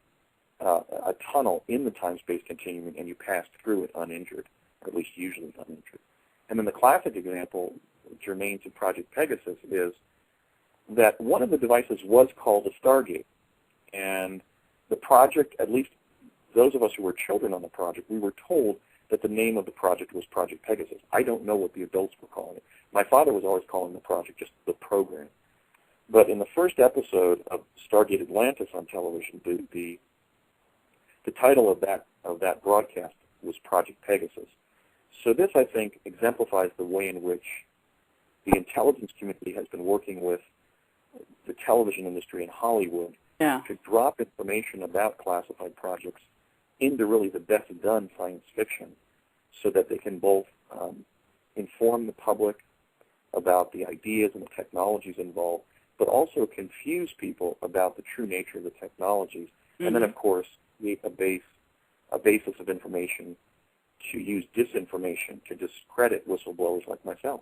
a tunnel in the time-space continuum, and you passed through it uninjured, or at least usually uninjured. And then the classic example, germane to Project Pegasus, is that one of the devices was called a Stargate. And the project, at least those of us who were children on the project, we were told that the name of the project was Project Pegasus. I don't know what the adults were calling it. My father was always calling the project just the program. But in the first episode of Stargate Atlantis on television, the title of that broadcast was Project Pegasus. So this, I think, exemplifies the way in which the intelligence community has been working with the television industry in Hollywood to drop information about classified projects into really the best done science fiction, so that they can both inform the public about the ideas and the technologies involved, but also confuse people about the true nature of the technologies, and then, of course, create a basis of information to use disinformation to discredit whistleblowers like myself,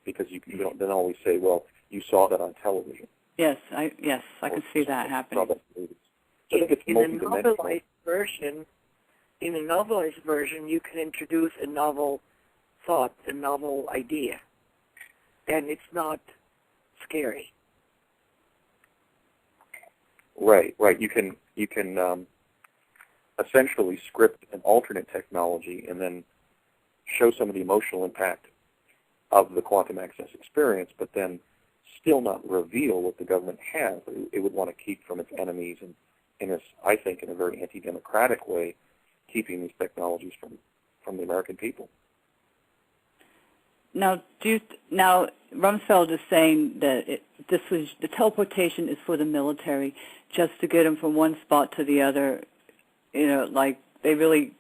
because you don't then always say, well, you saw that on television. Yes, I can see that happening. So I think it's multidimensional. In a novelized version, you can introduce a novel thought, a novel idea, and it's not scary. Right. You can essentially script an alternate technology and then show some of the emotional impact of the quantum access experience, but then still not reveal what the government has. It would want to keep from its enemies, and I think, in a very anti-democratic way, keeping these technologies from the American people. Now, Rumsfeld is saying that the teleportation is for the military, just to get them from one spot to the other. Like they really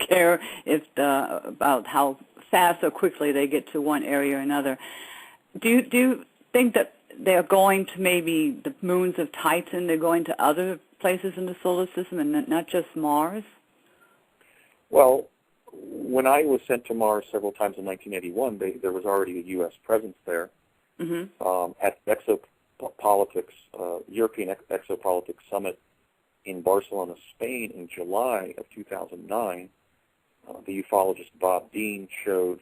care about how fast or quickly they get to one area or another. Do you think that they're going to maybe the moons of Titan? They're going to other places in the solar system and not just Mars? Well, when I was sent to Mars several times in 1981, there was already a U.S. presence there. Mm-hmm. At European Exopolitics Summit in Barcelona, Spain, in July of 2009, the ufologist Bob Dean showed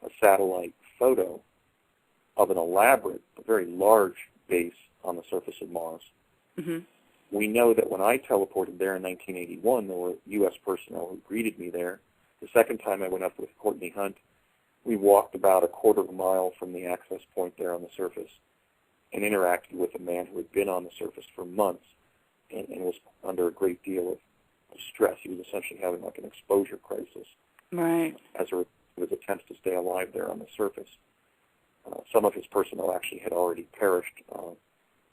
a satellite photo of an elaborate, a very large base on the surface of Mars. Mm-hmm. We know that when I teleported there in 1981, there were U.S. personnel who greeted me there. The second time I went up with Courtney Hunt, we walked about a quarter of a mile from the access point there on the surface and interacted with a man who had been on the surface for months and was under a great deal of stress. He was essentially having like an exposure crisis. Right. As a result of his attempts to stay alive there on the surface. Some of his personnel actually had already perished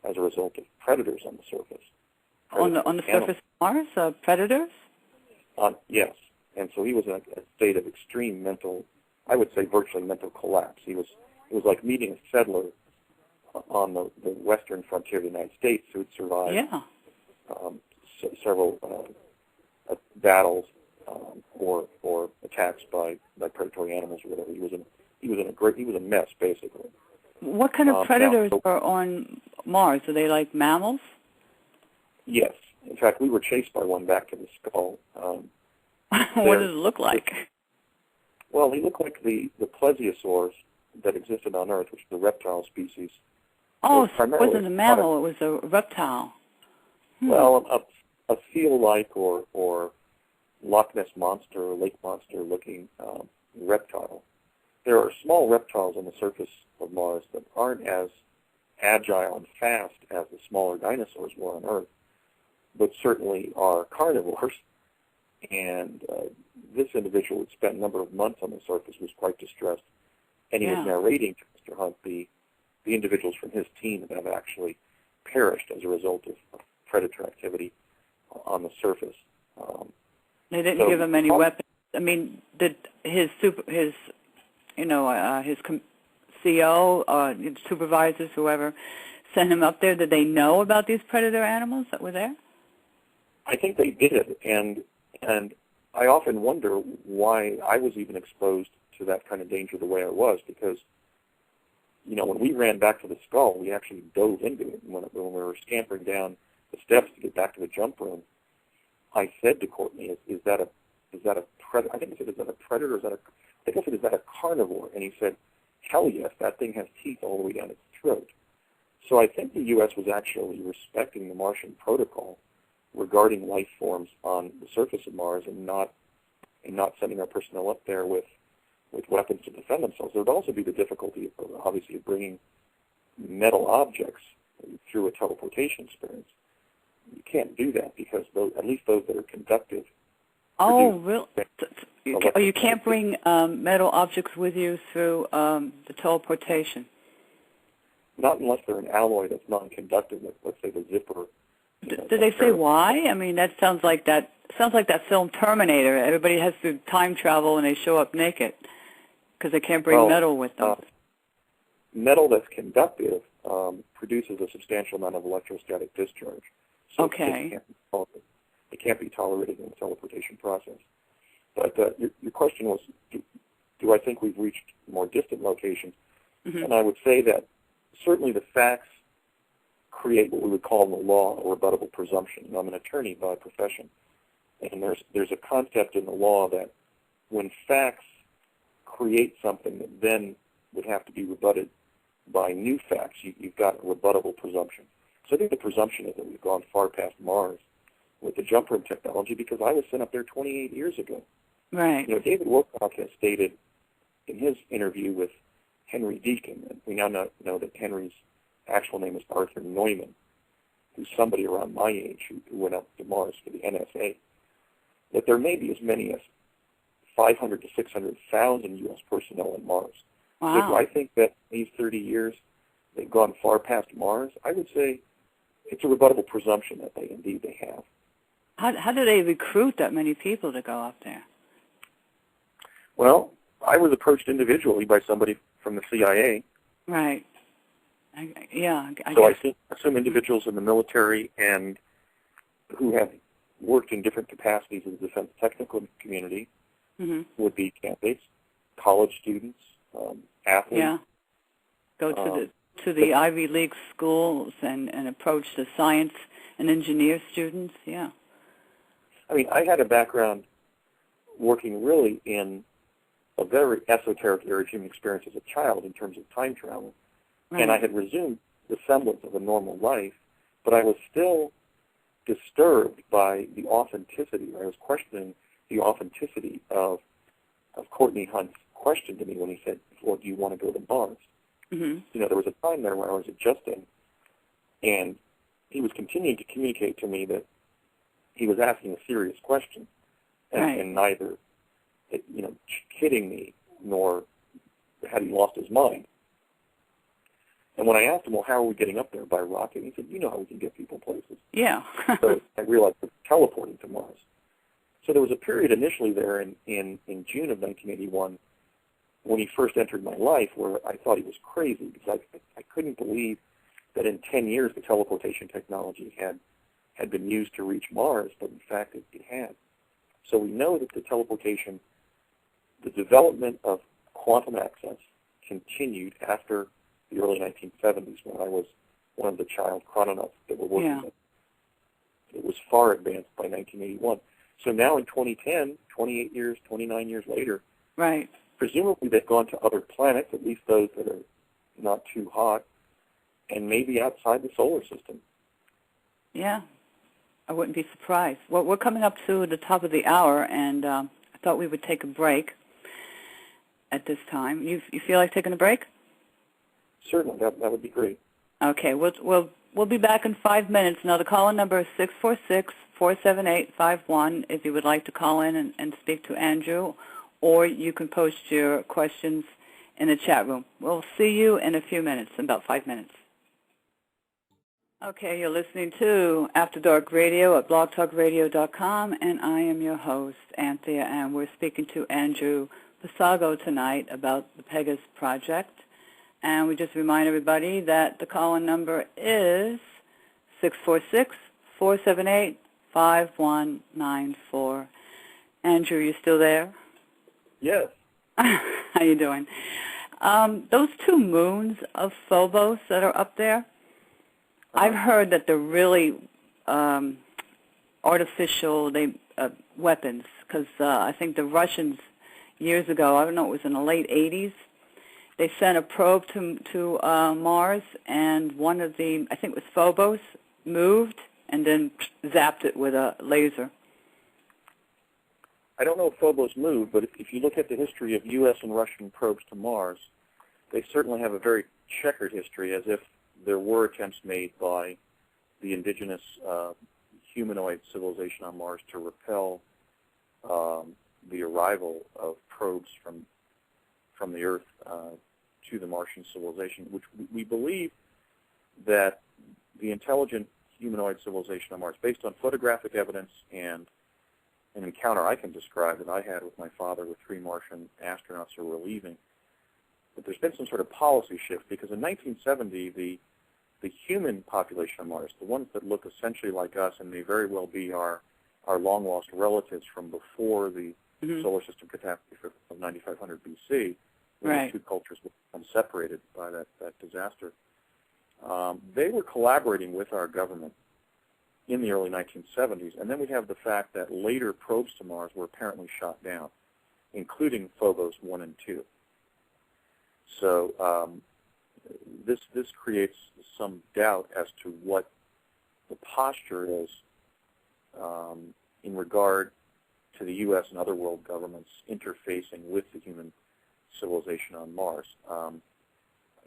as a result of predators on the surface. On the surface of Mars, predators? Yes. And so he was in a state of extreme mental, I would say virtually mental collapse. It was like meeting a settler on the western frontier of the United States who had survived several battles or attacks by predatory animals or whatever. He was a mess basically. What kind of predators are on Mars? Are they like mammals? Yes. In fact, we were chased by one back to the skull. What does it look like? Well, he looked like the plesiosaurs that existed on Earth, which is the reptile species. Oh, so it wasn't a mammal, it was a reptile. Well, a seal-like or Loch Ness Monster or Lake Monster-looking reptile. There are small reptiles on the surface of Mars that aren't as agile and fast as the smaller dinosaurs were on Earth, but certainly are carnivores. And this individual had spent a number of months on the surface, was quite distressed, and he was narrating to Mr. Hunt the individuals from his team that have actually perished as a result of predator activity on the surface. They didn't give him any weapons. I mean, did his CO, supervisors, whoever, sent him up there? Did they know about these predator animals that were there? I think they did, and I often wonder why I was even exposed to that kind of danger the way I was, because, when we ran back to the skull, we actually dove into it. When we were scampering down the steps to get back to the jump room, I said to Courtney, is that a predator? I think I said, is that a predator? I said, is that a carnivore? And he said, hell yes, that thing has teeth all the way down its throat. So I think the U.S. was actually respecting the Martian protocol regarding life forms on the surface of Mars and not sending our personnel up there with weapons to defend themselves. There would also be the difficulty, obviously, of bringing metal objects through a teleportation experience. You can't do that because at least those that are conductive. Oh, really? You can't bring metal objects with you through the teleportation? Not unless they're an alloy that's non-conductive, like, let's say the zipper. Did they say why? I mean, that sounds like that film Terminator. Everybody has to time travel and they show up naked because they can't bring metal with them. Metal that's conductive produces a substantial amount of electrostatic discharge. So okay. It can't be tolerated in the teleportation process. But your question was, do I think we've reached more distant locations? Mm-hmm. And I would say that certainly the facts create what we would call in the law a rebuttable presumption. And I'm an attorney by profession, and there's a concept in the law that when facts create something that then would have to be rebutted by new facts, you've got a rebuttable presumption. So I think the presumption is that we've gone far past Mars with the jump room technology, because I was sent up there 28 years ago. Right. You know, David Wilcock has stated in his interview with Henry Deacon, and we now know that Henry's actual name is Arthur Neumann, who's somebody around my age who went up to Mars for the NSA, that there may be as many as 500 to 600,000 U.S. personnel on Mars. Wow. So do I think that these 30 years they've gone far past Mars? I would say it's a rebuttable presumption that they have. How do they recruit that many people to go up there? Well, I was approached individually by somebody from the CIA. Right. I assume individuals in the military and who have worked in different capacities in the defense technical community mm-hmm. would be candidates, college students, athletes. Yeah. Go to the Ivy League schools and approach the science and engineer students. Yeah. I mean, I had a background working really in a very esoteric area of human experience as a child in terms of time travel. Right. And I had resumed the semblance of a normal life, but I was still disturbed by the authenticity. I was questioning the authenticity of Courtney Hunt's question to me when he said, well, do you want to go to Mars? Mm-hmm. You know, there was a time there where I was adjusting, and he was continuing to communicate to me that he was asking a serious question, and, right. and neither, you know, kidding me, nor had he lost his mind. And when I asked him, well, how are we getting up there, by rocket? He said, you know how we can get people places. Yeah. So I realized we're teleporting to Mars. So there was a period initially there in June of 1981 when he first entered my life where I thought he was crazy, because I couldn't believe that in 10 years the teleportation technology had been used to reach Mars, but in fact it had. So we know that the teleportation, the development of quantum access continued after the early 1970s when I was one of the child chrononauts that were working with. It was far advanced by 1981. So now in 2010, 28 years, 29 years later, right. presumably they've gone to other planets, at least those that are not too hot, and maybe outside the solar system. Yeah, I wouldn't be surprised. Well, we're coming up to the top of the hour, and I thought we would take a break at this time. You feel like taking a break? Certainly, that would be great. Okay, we'll be back in 5 minutes. Now, the call-in number is 646-478-51 if you would like to call in and speak to Andrew, or you can post your questions in the chat room. We'll see you in a few minutes, in about 5 minutes. Okay, you're listening to After Dark Radio at blogtalkradio.com, and I am your host, Anthea, and we're speaking to Andrew Basiago tonight about the Pegasus project. And we just remind everybody that the call-in number is 646-478-5194. Andrew, you still there? Yes. How you doing? Those two moons of Phobos that are up there, I've heard that they're really artificial weapons, because I think the Russians years ago, I don't know, it was in the late 80s, they sent a probe to Mars, and one of the, I think it was Phobos, moved and then zapped it with a laser. I don't know if Phobos moved, but if you look at the history of U.S. and Russian probes to Mars, they certainly have a very checkered history, as if there were attempts made by the indigenous humanoid civilization on Mars to repel the arrival of probes from the Earth to the Martian civilization, which we believe that the intelligent humanoid civilization on Mars, based on photographic evidence and an encounter I can describe that I had with my father with 3 Martian astronauts who were leaving, but there's been some sort of policy shift, because in 1970, the human population on Mars, the ones that look essentially like us and may very well be our long-lost relatives from before the solar system catastrophe of 9500 BC, when Right. the two cultures become separated by that disaster. They were collaborating with our government in the early 1970s, and then we have the fact that later probes to Mars were apparently shot down, including Phobos 1 and 2. So this creates some doubt as to what the posture is in regard to the U.S. and other world governments interfacing with the human civilization on Mars.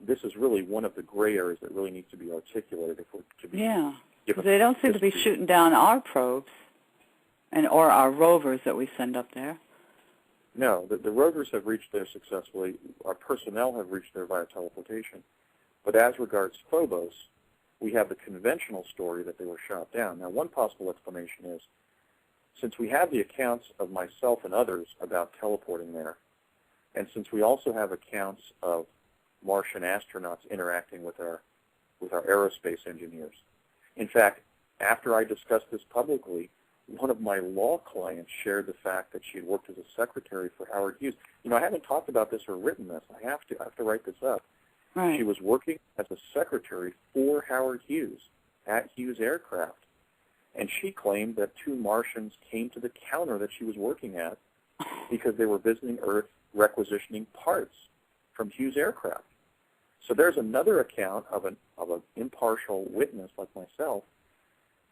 This is really one of the gray areas that really needs to be articulated if we're to be Yeah, because given they don't seem to be shooting down our probes or our rovers that we send up there. No, the rovers have reached there successfully. Our personnel have reached there via teleportation. But as regards Phobos, we have the conventional story that they were shot down. Now, one possible explanation is, since we have the accounts of myself and others about teleporting there, and since we also have accounts of Martian astronauts interacting with our aerospace engineers. In fact, after I discussed this publicly, one of my law clients shared the fact that she had worked as a secretary for Howard Hughes. You know, I haven't talked about this or written this. I have to write this up. Right. She was working as a secretary for Howard Hughes at Hughes Aircraft. And she claimed that two Martians came to the counter that she was working at because they were visiting Earth requisitioning parts from Hughes Aircraft. So there's another account of an impartial witness like myself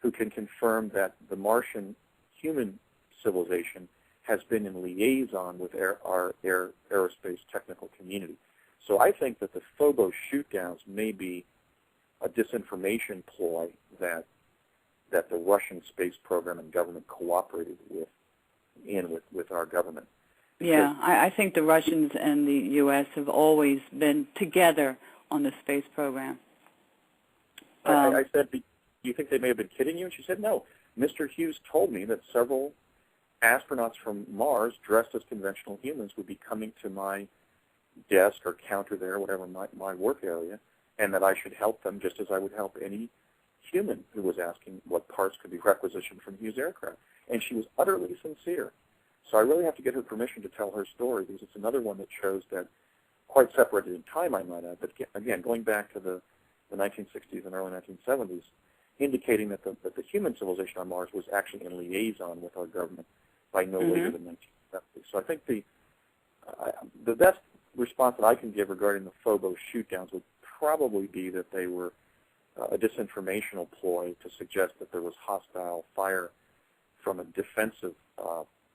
who can confirm that the Martian human civilization has been in liaison with our aerospace technical community. So I think that the Phobos shoot-downs may be a disinformation ploy that the Russian space program and government cooperated with our government. Yeah, I think the Russians and the U.S. have always been together on the space program. I said, do you think they may have been kidding you? And she said, no. Mr. Hughes told me that several astronauts from Mars dressed as conventional humans would be coming to my desk or counter there, whatever my work area, and that I should help them just as I would help any human who was asking what parts could be requisitioned from Hughes Aircraft. And she was utterly sincere. So I really have to get her permission to tell her story, because it's another one that shows that, quite separated in time, I might add, but again, going back to the 1960s and early 1970s, indicating that the human civilization on Mars was actually in liaison with our government by no later than 1970. So I think the best response that I can give regarding the Phobos shoot-downs would probably be that they were a disinformational ploy to suggest that there was hostile fire from a defensive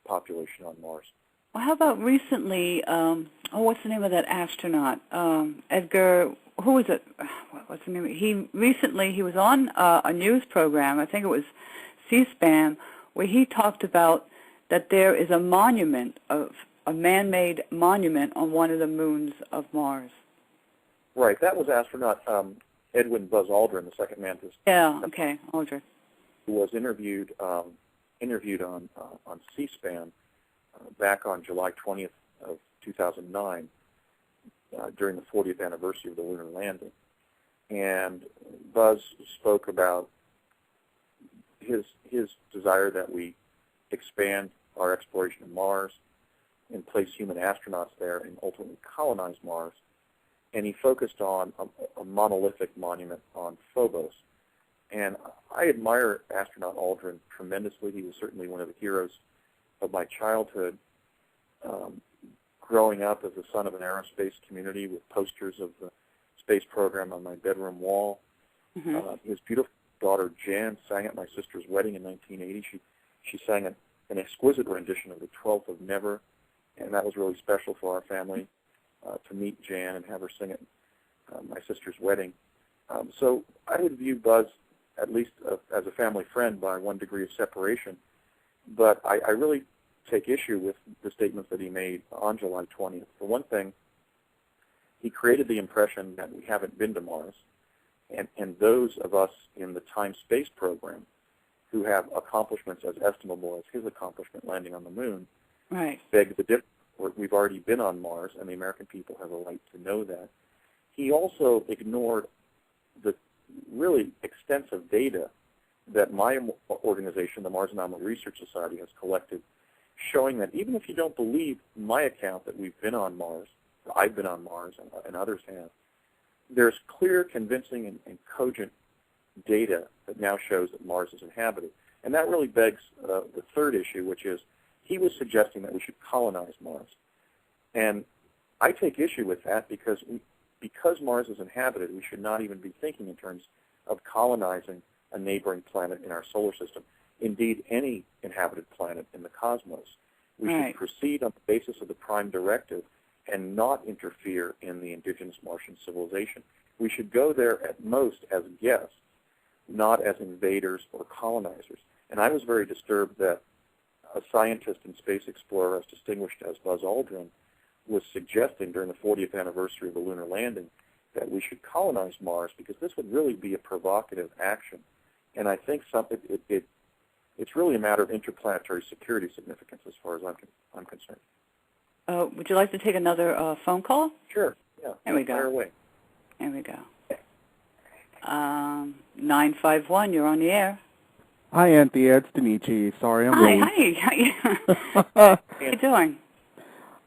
population on Mars. Well, how about recently, what's the name of that astronaut? Edgar, who was it? What's the name? He was on a news program, I think it was C-SPAN, where he talked about that there is a man-made monument on one of the moons of Mars. Right, that was astronaut Edwin Buzz Aldrin, the second man to... Yeah, okay, Aldrin. Who was interviewed on C-SPAN back on July 20th of 2009 during the 40th anniversary of the lunar landing. And Buzz spoke about his desire that we expand our exploration of Mars and place human astronauts there and ultimately colonize Mars. And he focused on a monolithic monument on Phobos. And I admire astronaut Aldrin tremendously. He was certainly one of the heroes of my childhood, growing up as the son of an aerospace community with posters of the space program on my bedroom wall. His beautiful daughter Jan sang at my sister's wedding in 1980. She sang an exquisite rendition of the 12th of Never, and that was really special for our family to meet Jan and have her sing at my sister's wedding. So I would view Buzz at least as a family friend by one degree of separation, but I really take issue with the statements that he made on July 20th. For one thing, he created the impression that we haven't been to Mars, and those of us in the time-space program who have accomplishments as estimable as his accomplishment landing on the moon beg the difference. We've already been on Mars, and the American people have a right to know that. He also ignored the really extensive data that my organization, the Mars Anomaly Research Society, has collected, showing that even if you don't believe my account that we've been on Mars, I've been on Mars and others have, there's clear, convincing, and cogent data that now shows that Mars is inhabited. And that really begs the third issue, which is he was suggesting that we should colonize Mars. And I take issue with that because Mars is inhabited, we should not even be thinking in terms of colonizing a neighboring planet in our solar system. Indeed, any inhabited planet in the cosmos. We should proceed on the basis of the Prime Directive and not interfere in the indigenous Martian civilization. We should go there at most as guests, not as invaders or colonizers. And I was very disturbed that a scientist and space explorer as distinguished as Buzz Aldrin was suggesting during the 40th anniversary of the lunar landing that we should colonize Mars because this would really be a provocative action. And I think it's really a matter of interplanetary security significance as far as I'm concerned. Would you like to take another phone call? Sure, yeah. There we go. Fire away. There we go. 951, you're on the air. Hi, Anthea. It's Denichi. Sorry, I'm late. Hi. How you doing?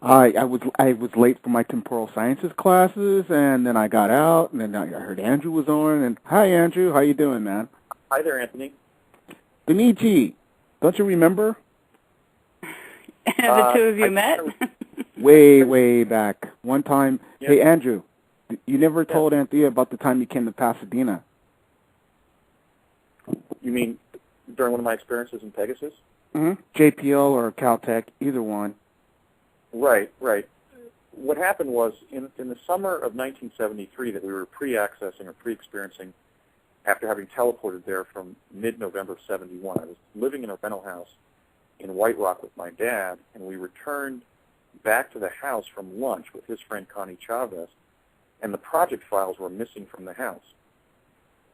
I was late for my temporal sciences classes, and then I got out, and then I heard Andrew was on. And hi, Andrew. How you doing, man? Hi there, Anthony. Denichi, don't you remember? Have the two of you met? way back. One time. Yeah. Hey, Andrew, you never told Anthea about the time you came to Pasadena. You mean during one of my experiences in Pegasus? Mm-hmm. JPL or Caltech, either one. Right. What happened was in the summer of 1973 that we were pre-accessing or pre-experiencing after having teleported there from mid-November of 71. I was living in a rental house in White Rock with my dad, and we returned back to the house from lunch with his friend Connie Chavez, and the project files were missing from the house.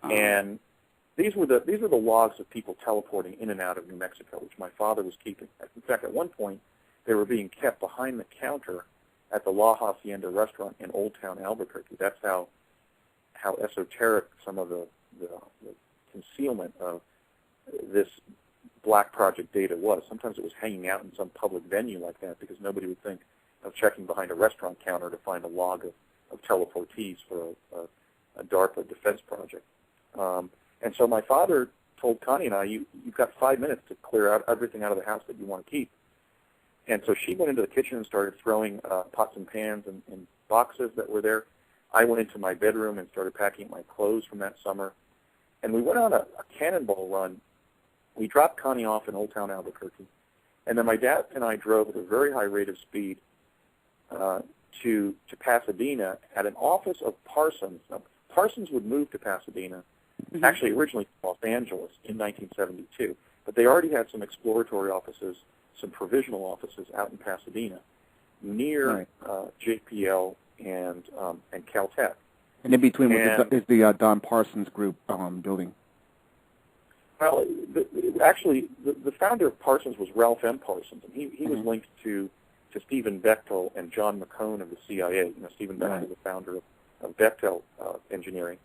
Uh-huh. And these were the logs of people teleporting in and out of New Mexico, which my father was keeping. In fact, at one point, they were being kept behind the counter at the La Hacienda restaurant in Old Town Albuquerque. That's how esoteric some of the concealment of this black project data was. Sometimes it was hanging out in some public venue like that because nobody would think of checking behind a restaurant counter to find a log of teleportees for a DARPA defense project. And so my father told Connie and I, you've got 5 minutes to clear out everything out of the house that you want to keep. And so she went into the kitchen and started throwing pots and pans and boxes that were there. I went into my bedroom and started packing my clothes from that summer. And we went on a cannonball run. We dropped Connie off in Old Town Albuquerque. And then my dad and I drove at a very high rate of speed to Pasadena at an office of Parsons. Now, Parsons would move to Pasadena, actually originally to Los Angeles in 1972. But they already had some exploratory offices, some provisional offices out in Pasadena near JPL and Caltech. And in between is the Don Parsons Group building. Well, the founder of Parsons was Ralph M. Parsons, and he was linked to Stephen Bechtel and John McCone of the CIA. You know, Stephen Bechtel, the founder of Bechtel Engineering,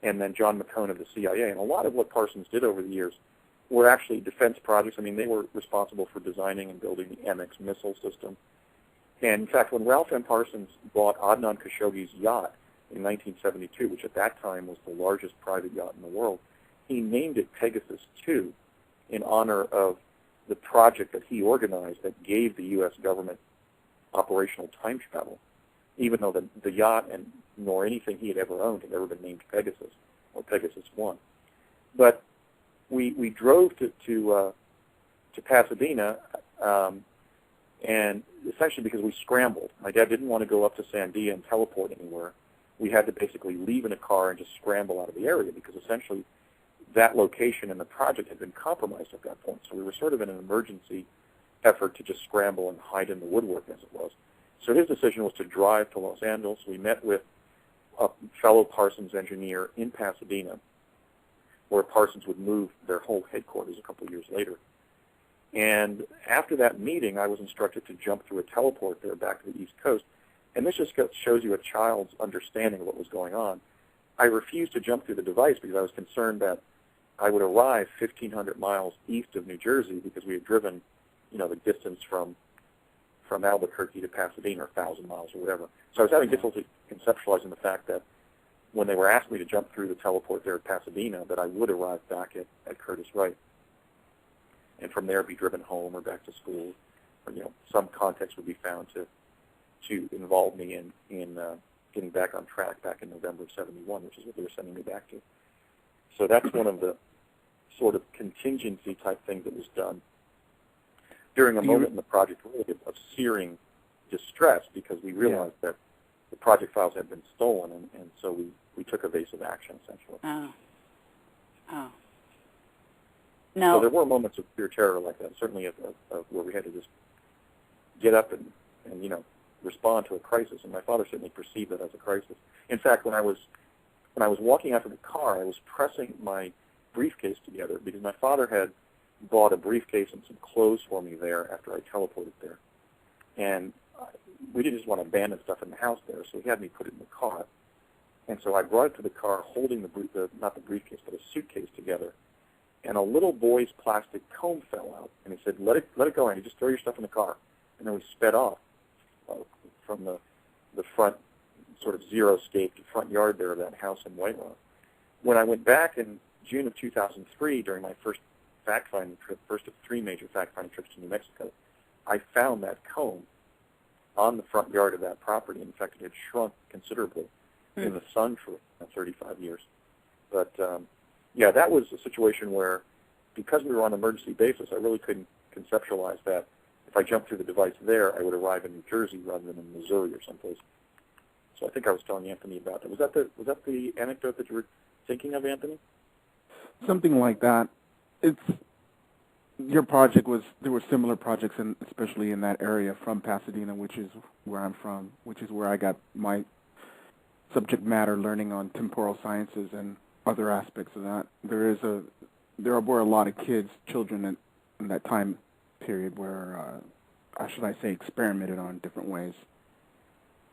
and then John McCone of the CIA. And a lot of what Parsons did over the years were actually defense projects. I mean, they were responsible for designing and building the MX missile system. And in fact, when Ralph M. Parsons bought Adnan Khashoggi's yacht in 1972, which at that time was the largest private yacht in the world, he named it Pegasus II in honor of the project that he organized that gave the U.S. government operational time travel, even though the yacht and nor anything he had ever owned had ever been named Pegasus or Pegasus I. But we drove to Pasadena, and essentially because we scrambled. My dad didn't want to go up to Sandia and teleport anywhere. We had to basically leave in a car and just scramble out of the area because essentially that location and the project had been compromised at that point. So we were sort of in an emergency effort to just scramble and hide in the woodwork, as it was. So his decision was to drive to Los Angeles. We met with a fellow Parsons engineer in Pasadena, where Parsons would move their whole headquarters a couple of years later. And after that meeting, I was instructed to jump through a teleport there back to the East Coast. And this just shows you a child's understanding of what was going on. I refused to jump through the device because I was concerned that I would arrive 1,500 miles east of New Jersey because we had driven, the distance from Albuquerque to Pasadena, 1,000 miles or whatever. So I was having difficulty conceptualizing the fact that when they were asking me to jump through the teleport there at Pasadena, that I would arrive back at Curtis Wright, and from there be driven home or back to school, or some context would be found to involve me in getting back on track back in November of '71, which is what they were sending me back to. So that's one of the sort of contingency type things that was done during a moment in the project really of searing distress, because we realized that the project files had been stolen, and so we took evasive action, essentially. Oh. Now, so there were moments of pure terror like that, certainly of where we had to just get up and respond to a crisis, and my father certainly perceived that as a crisis. In fact, when I was walking out to the car, I was pressing my briefcase together because my father had bought a briefcase and some clothes for me there after I teleported there. And we didn't just want to abandon stuff in the house there, so he had me put it in the car. And so I brought it to the car holding not the briefcase, but a suitcase together. And a little boy's plastic comb fell out. And he said, let it go, Andy, just throw your stuff in the car. And then we sped off from the front, sort of zero-scaped front yard there of that house in White Rock. When I went back in June of 2003 during my first fact-finding trip, first of 3 major fact-finding trips to New Mexico, I found that comb on the front yard of that property. In fact, it had shrunk considerably in the sun for 35 years. But, that was a situation where, because we were on an emergency basis, I really couldn't conceptualize that if I jumped through the device there, I would arrive in New Jersey rather than in Missouri or someplace. So I think I was telling Anthony about that. Was that the anecdote that you were thinking of, Anthony? Something like that. Your project there were similar projects, especially in that area from Pasadena, which is where I'm from, which is where I got my subject matter learning on temporal sciences and other aspects of that. There were a lot of children in that time period where, should I say, experimented on different ways.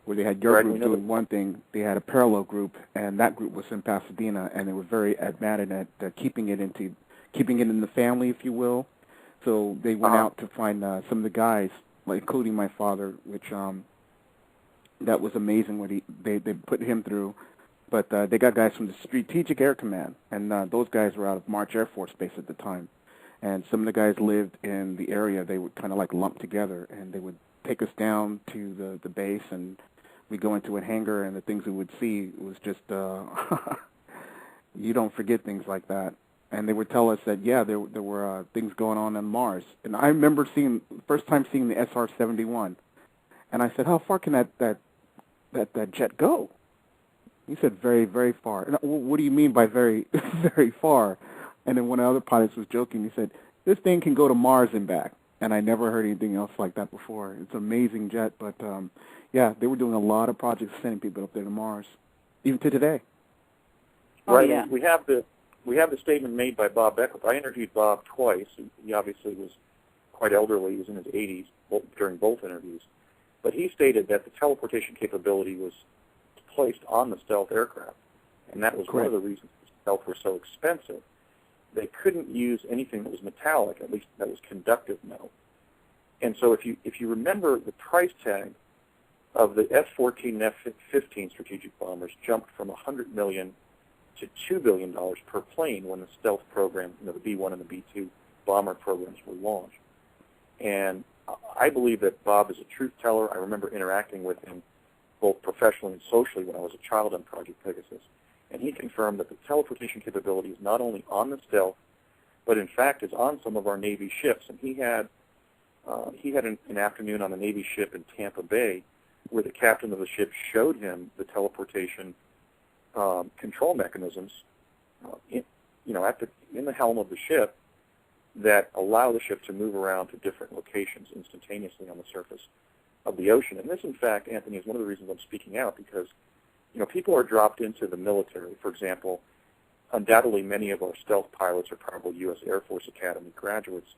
Where they had your group doing one thing, they had a parallel group, and that group was in Pasadena, and they were very adamant at keeping it in the family, if you will. So they went out to find some of the guys, including my father, which that was amazing what they put him through. But they got guys from the Strategic Air Command, and those guys were out of March Air Force Base at the time. And some of the guys lived in the area. They would kind of like lump together, and they would take us down to the base, and we'd go into a hangar, and the things we would see was just, you don't forget things like that. And they would tell us that, there were things going on Mars. And I remember first time seeing the SR-71. And I said, how far can that jet go? He said, very, very far. And what do you mean by very, very far? And then one of the other pilots was joking. He said, this thing can go to Mars and back. And I never heard anything else like that before. It's an amazing jet. But, they were doing a lot of projects sending people up there to Mars, even to today. Right. Yeah. We have the statement made by Bob Beckwith. I interviewed Bob twice. He obviously was quite elderly. He was in his 80s during both interviews. But he stated that the teleportation capability was placed on the stealth aircraft, and that was one of the reasons the stealth were so expensive. They couldn't use anything that was metallic, at least that was conductive metal. And so if you remember, the price tag of the F-14 and F-15 strategic bombers jumped from $100 million to $2 billion per plane when the stealth program, the B-1 and the B-2 bomber programs were launched. And I believe that Bob is a truth teller. I remember interacting with him both professionally and socially when I was a child on Project Pegasus. And he confirmed that the teleportation capability is not only on the stealth, but in fact is on some of our Navy ships. And he had an afternoon on a Navy ship in Tampa Bay where the captain of the ship showed him the teleportation control mechanisms in the helm of the ship that allow the ship to move around to different locations instantaneously on the surface of the ocean. And this, in fact, Anthony, is one of the reasons I'm speaking out, because people are dropped into the military. For example, undoubtedly many of our stealth pilots are probably U.S. Air Force Academy graduates,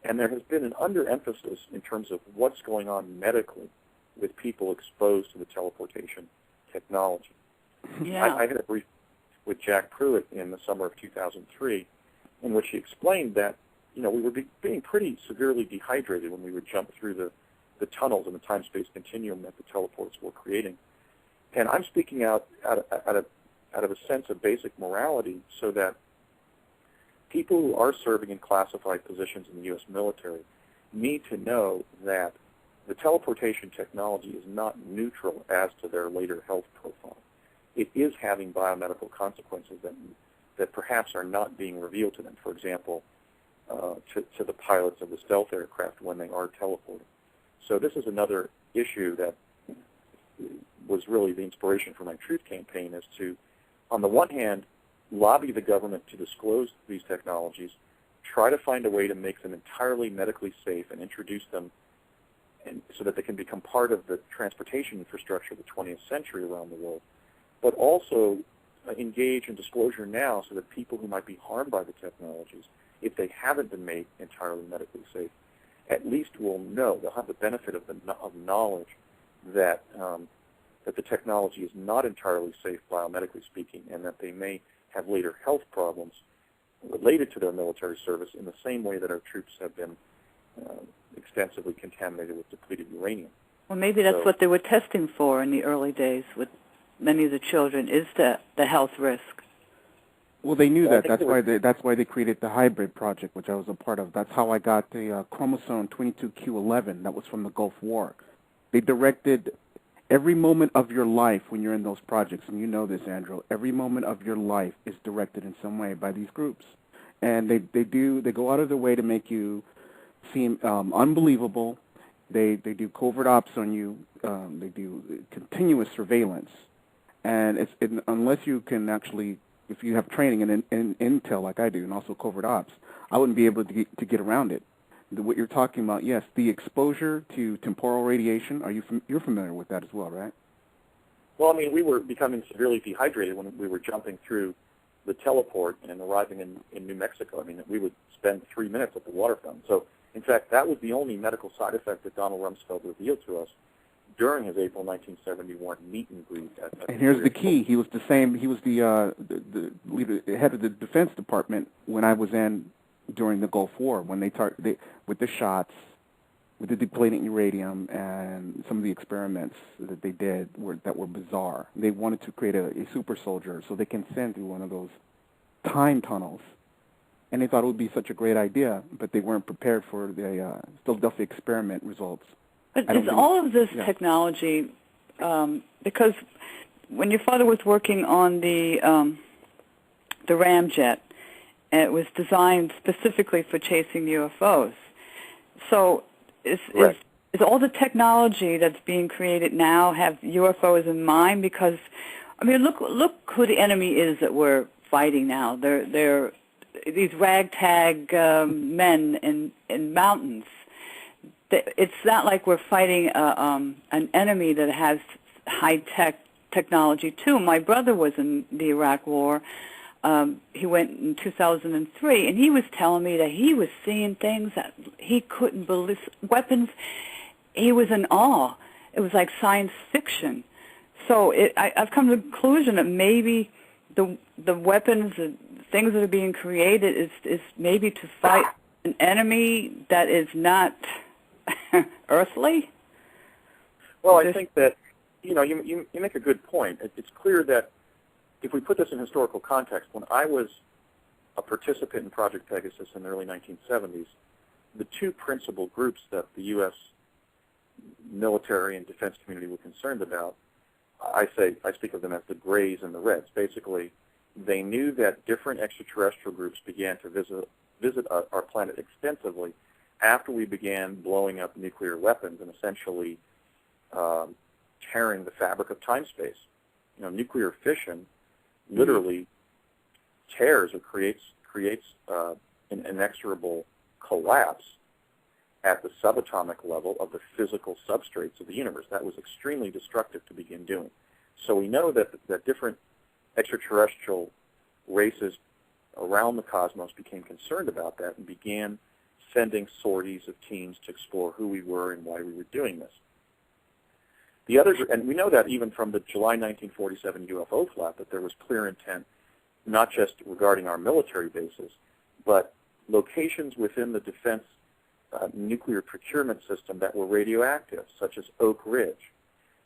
and there has been an underemphasis in terms of what's going on medically with people exposed to the teleportation technology. Yeah. I had a brief with Jack Pruitt in the summer of 2003 in which he explained that, we were being pretty severely dehydrated when we would jump through the tunnels and the time-space continuum that the teleports were creating. And I'm speaking out of a sense of basic morality, so that people who are serving in classified positions in the U.S. military need to know that the teleportation technology is not neutral as to their later health profile. It is having biomedical consequences that perhaps are not being revealed to them. For example, to the pilots of the stealth aircraft when they are teleported. So this is another issue that was really the inspiration for my Truth campaign, is to, on the one hand, lobby the government to disclose these technologies, try to find a way to make them entirely medically safe and introduce them so that they can become part of the transportation infrastructure of the 20th century around the world, but also engage in disclosure now so that people who might be harmed by the technologies, if they haven't been made entirely medically safe, at least will know, they'll have the benefit of knowledge that that the technology is not entirely safe biomedically speaking, and that they may have later health problems related to their military service in the same way that our troops have been extensively contaminated with depleted uranium. Well, maybe that's what they were testing for in the early days with many of the children, is the health risk. Well, they knew that. That's why they created the hybrid project, which I was a part of. That's how I got the chromosome 22q11. That was from the Gulf War. They directed every moment of your life when you're in those projects, and you know this, Andrew. Every moment of your life is directed in some way by these groups, and they go out of their way to make you seem unbelievable. They do covert ops on you. They do continuous surveillance, and unless you can actually, if you have training in intel like I do, and also covert ops, I wouldn't be able to get around it. What you're talking about, yes, the exposure to temporal radiation. You're familiar with that as well, right? Well, I mean, we were becoming severely dehydrated when we were jumping through the teleport and arriving in New Mexico. I mean, we would spend 3 minutes at the water fountain. So, in fact, that was the only medical side effect that Donald Rumsfeld revealed to us during his April 1971 meet and greet. And here's the key: he was the same. He was the leader, head of the Defense Department when I was in during the Gulf War, when they with the shots, with the depleting uranium, and some of the experiments that they did that were bizarre. They wanted to create a super soldier so they can send through one of those time tunnels, and they thought it would be such a great idea, but they weren't prepared for the Philadelphia experiment results. But is all of this technology, because when your father was working on the ramjet, it was designed specifically for chasing UFOs. So is all the technology that's being created now have UFOs in mind? Because, I mean, look who the enemy is that we're fighting now. They're these ragtag men in mountains. It's not like we're fighting an enemy that has high-tech technology, too. My brother was in the Iraq War. He went in 2003, and he was telling me that he was seeing things that he couldn't believe, weapons. He was in awe. It was like science fiction. So I've come to the conclusion that maybe the weapons, the things that are being created is maybe to fight an enemy that is not earthly. Well, I think that, you make a good point. It's clear that if we put this in historical context, when I was a participant in Project Pegasus in the early 1970s, the two principal groups that the U.S. military and defense community were concerned about, I speak of them as the grays and the reds. Basically, they knew that different extraterrestrial groups began to visit our planet extensively after we began blowing up nuclear weapons and essentially tearing the fabric of time-space. Nuclear fission literally tears or creates an inexorable collapse at the subatomic level of the physical substrates of the universe. That was extremely destructive to begin doing. So we know that different extraterrestrial races around the cosmos became concerned about that and began sending sorties of teams to explore who we were and why we were doing this. The others, and we know that even from the July 1947 UFO flap, that there was clear intent, not just regarding our military bases, but locations within the defense nuclear procurement system that were radioactive, such as Oak Ridge,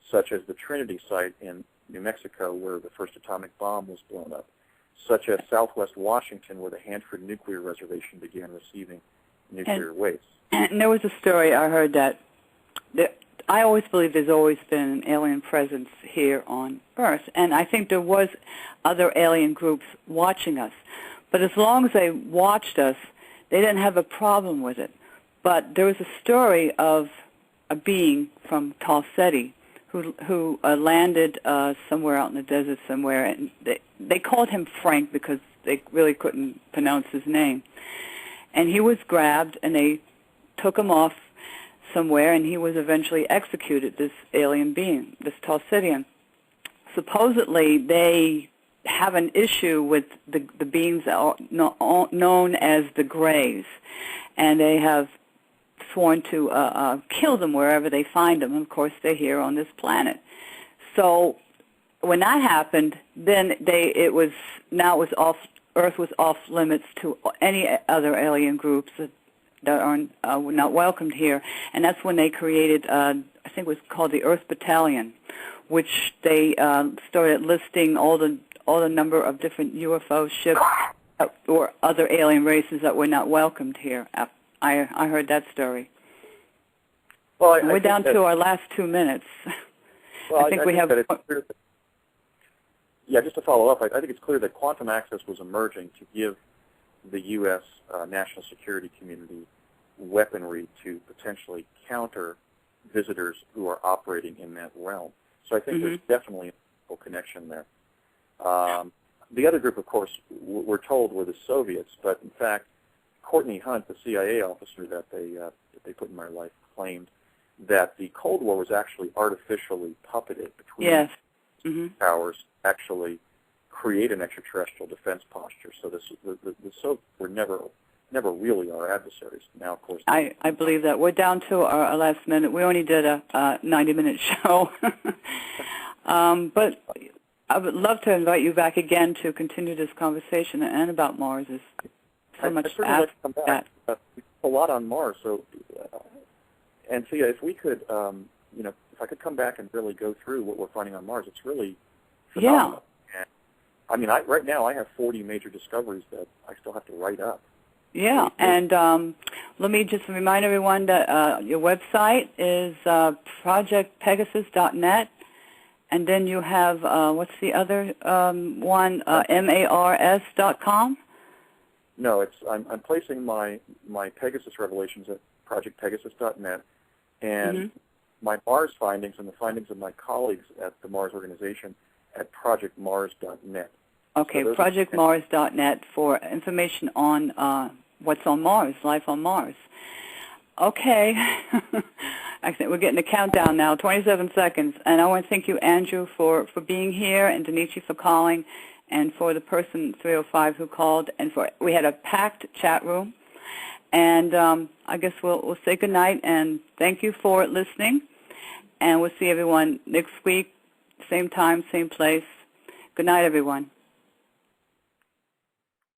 such as the Trinity site in New Mexico where the first atomic bomb was blown up, such as southwest Washington where the Hanford Nuclear Reservation began receiving nuclear waste. And there was a story I heard that I always believe there's always been an alien presence here on Earth, and I think there was other alien groups watching us. But as long as they watched us, they didn't have a problem with it. But there was a story of a being from Talseti who landed somewhere out in the desert somewhere, and they called him Frank because they really couldn't pronounce his name. And he was grabbed, and they took him off somewhere, and he was eventually executed, this alien being, this Talsetian. Supposedly, they have an issue with the beings that are known as the Greys, and they have sworn to kill them wherever they find them. And of course, they're here on this planet. So when that happened, then Earth was off limits to any other alien groups that are not welcomed here, and that's when they created, I think it was called the Earth Battalion, which they started listing all the number of different UFO ships or other alien races that were not welcomed here. I heard that story. Well, we're down to our last 2 minutes. Well, I think we have. Just to follow up, I think it's clear that quantum access was emerging to give the U.S. National security community weaponry to potentially counter visitors who are operating in that realm. So I think there's definitely a connection there. The other group, of course, we're told were the Soviets, but in fact, Courtney Hunt, the CIA officer that they put in my life, claimed that the Cold War was actually artificially puppeted between powers to actually create an extraterrestrial defense posture. So the Soviets were never really our adversaries. Now, of course, I believe that. We're down to our last minute. We only did a 90-minute show. But I would love to invite you back again to continue this conversation and about Mars. Is so much to ask that. A lot on Mars. So, Anthea, if we could, if I could come back and really go through what we're finding on Mars, it's really phenomenal. Yeah. I mean, right now I have 40 major discoveries that I still have to write up. Yeah, and let me just remind everyone that your website is projectpegasus.net, and then you have, what's the other one, mars.com? No, I'm placing my Pegasus revelations at projectpegasus.net, and my Mars findings and the findings of my colleagues at the Mars organization at projectmars.net. Okay, so projectmars.net for information on what's on Mars, life on Mars. Okay. I think we're getting a countdown now, 27 seconds. And I want to thank you, Andrew, for being here, and Denichi for calling, and for the person 305 who called. And we had a packed chat room. And I guess we'll say good night, and thank you for listening. And we'll see everyone next week, same time, same place. Good night, everyone.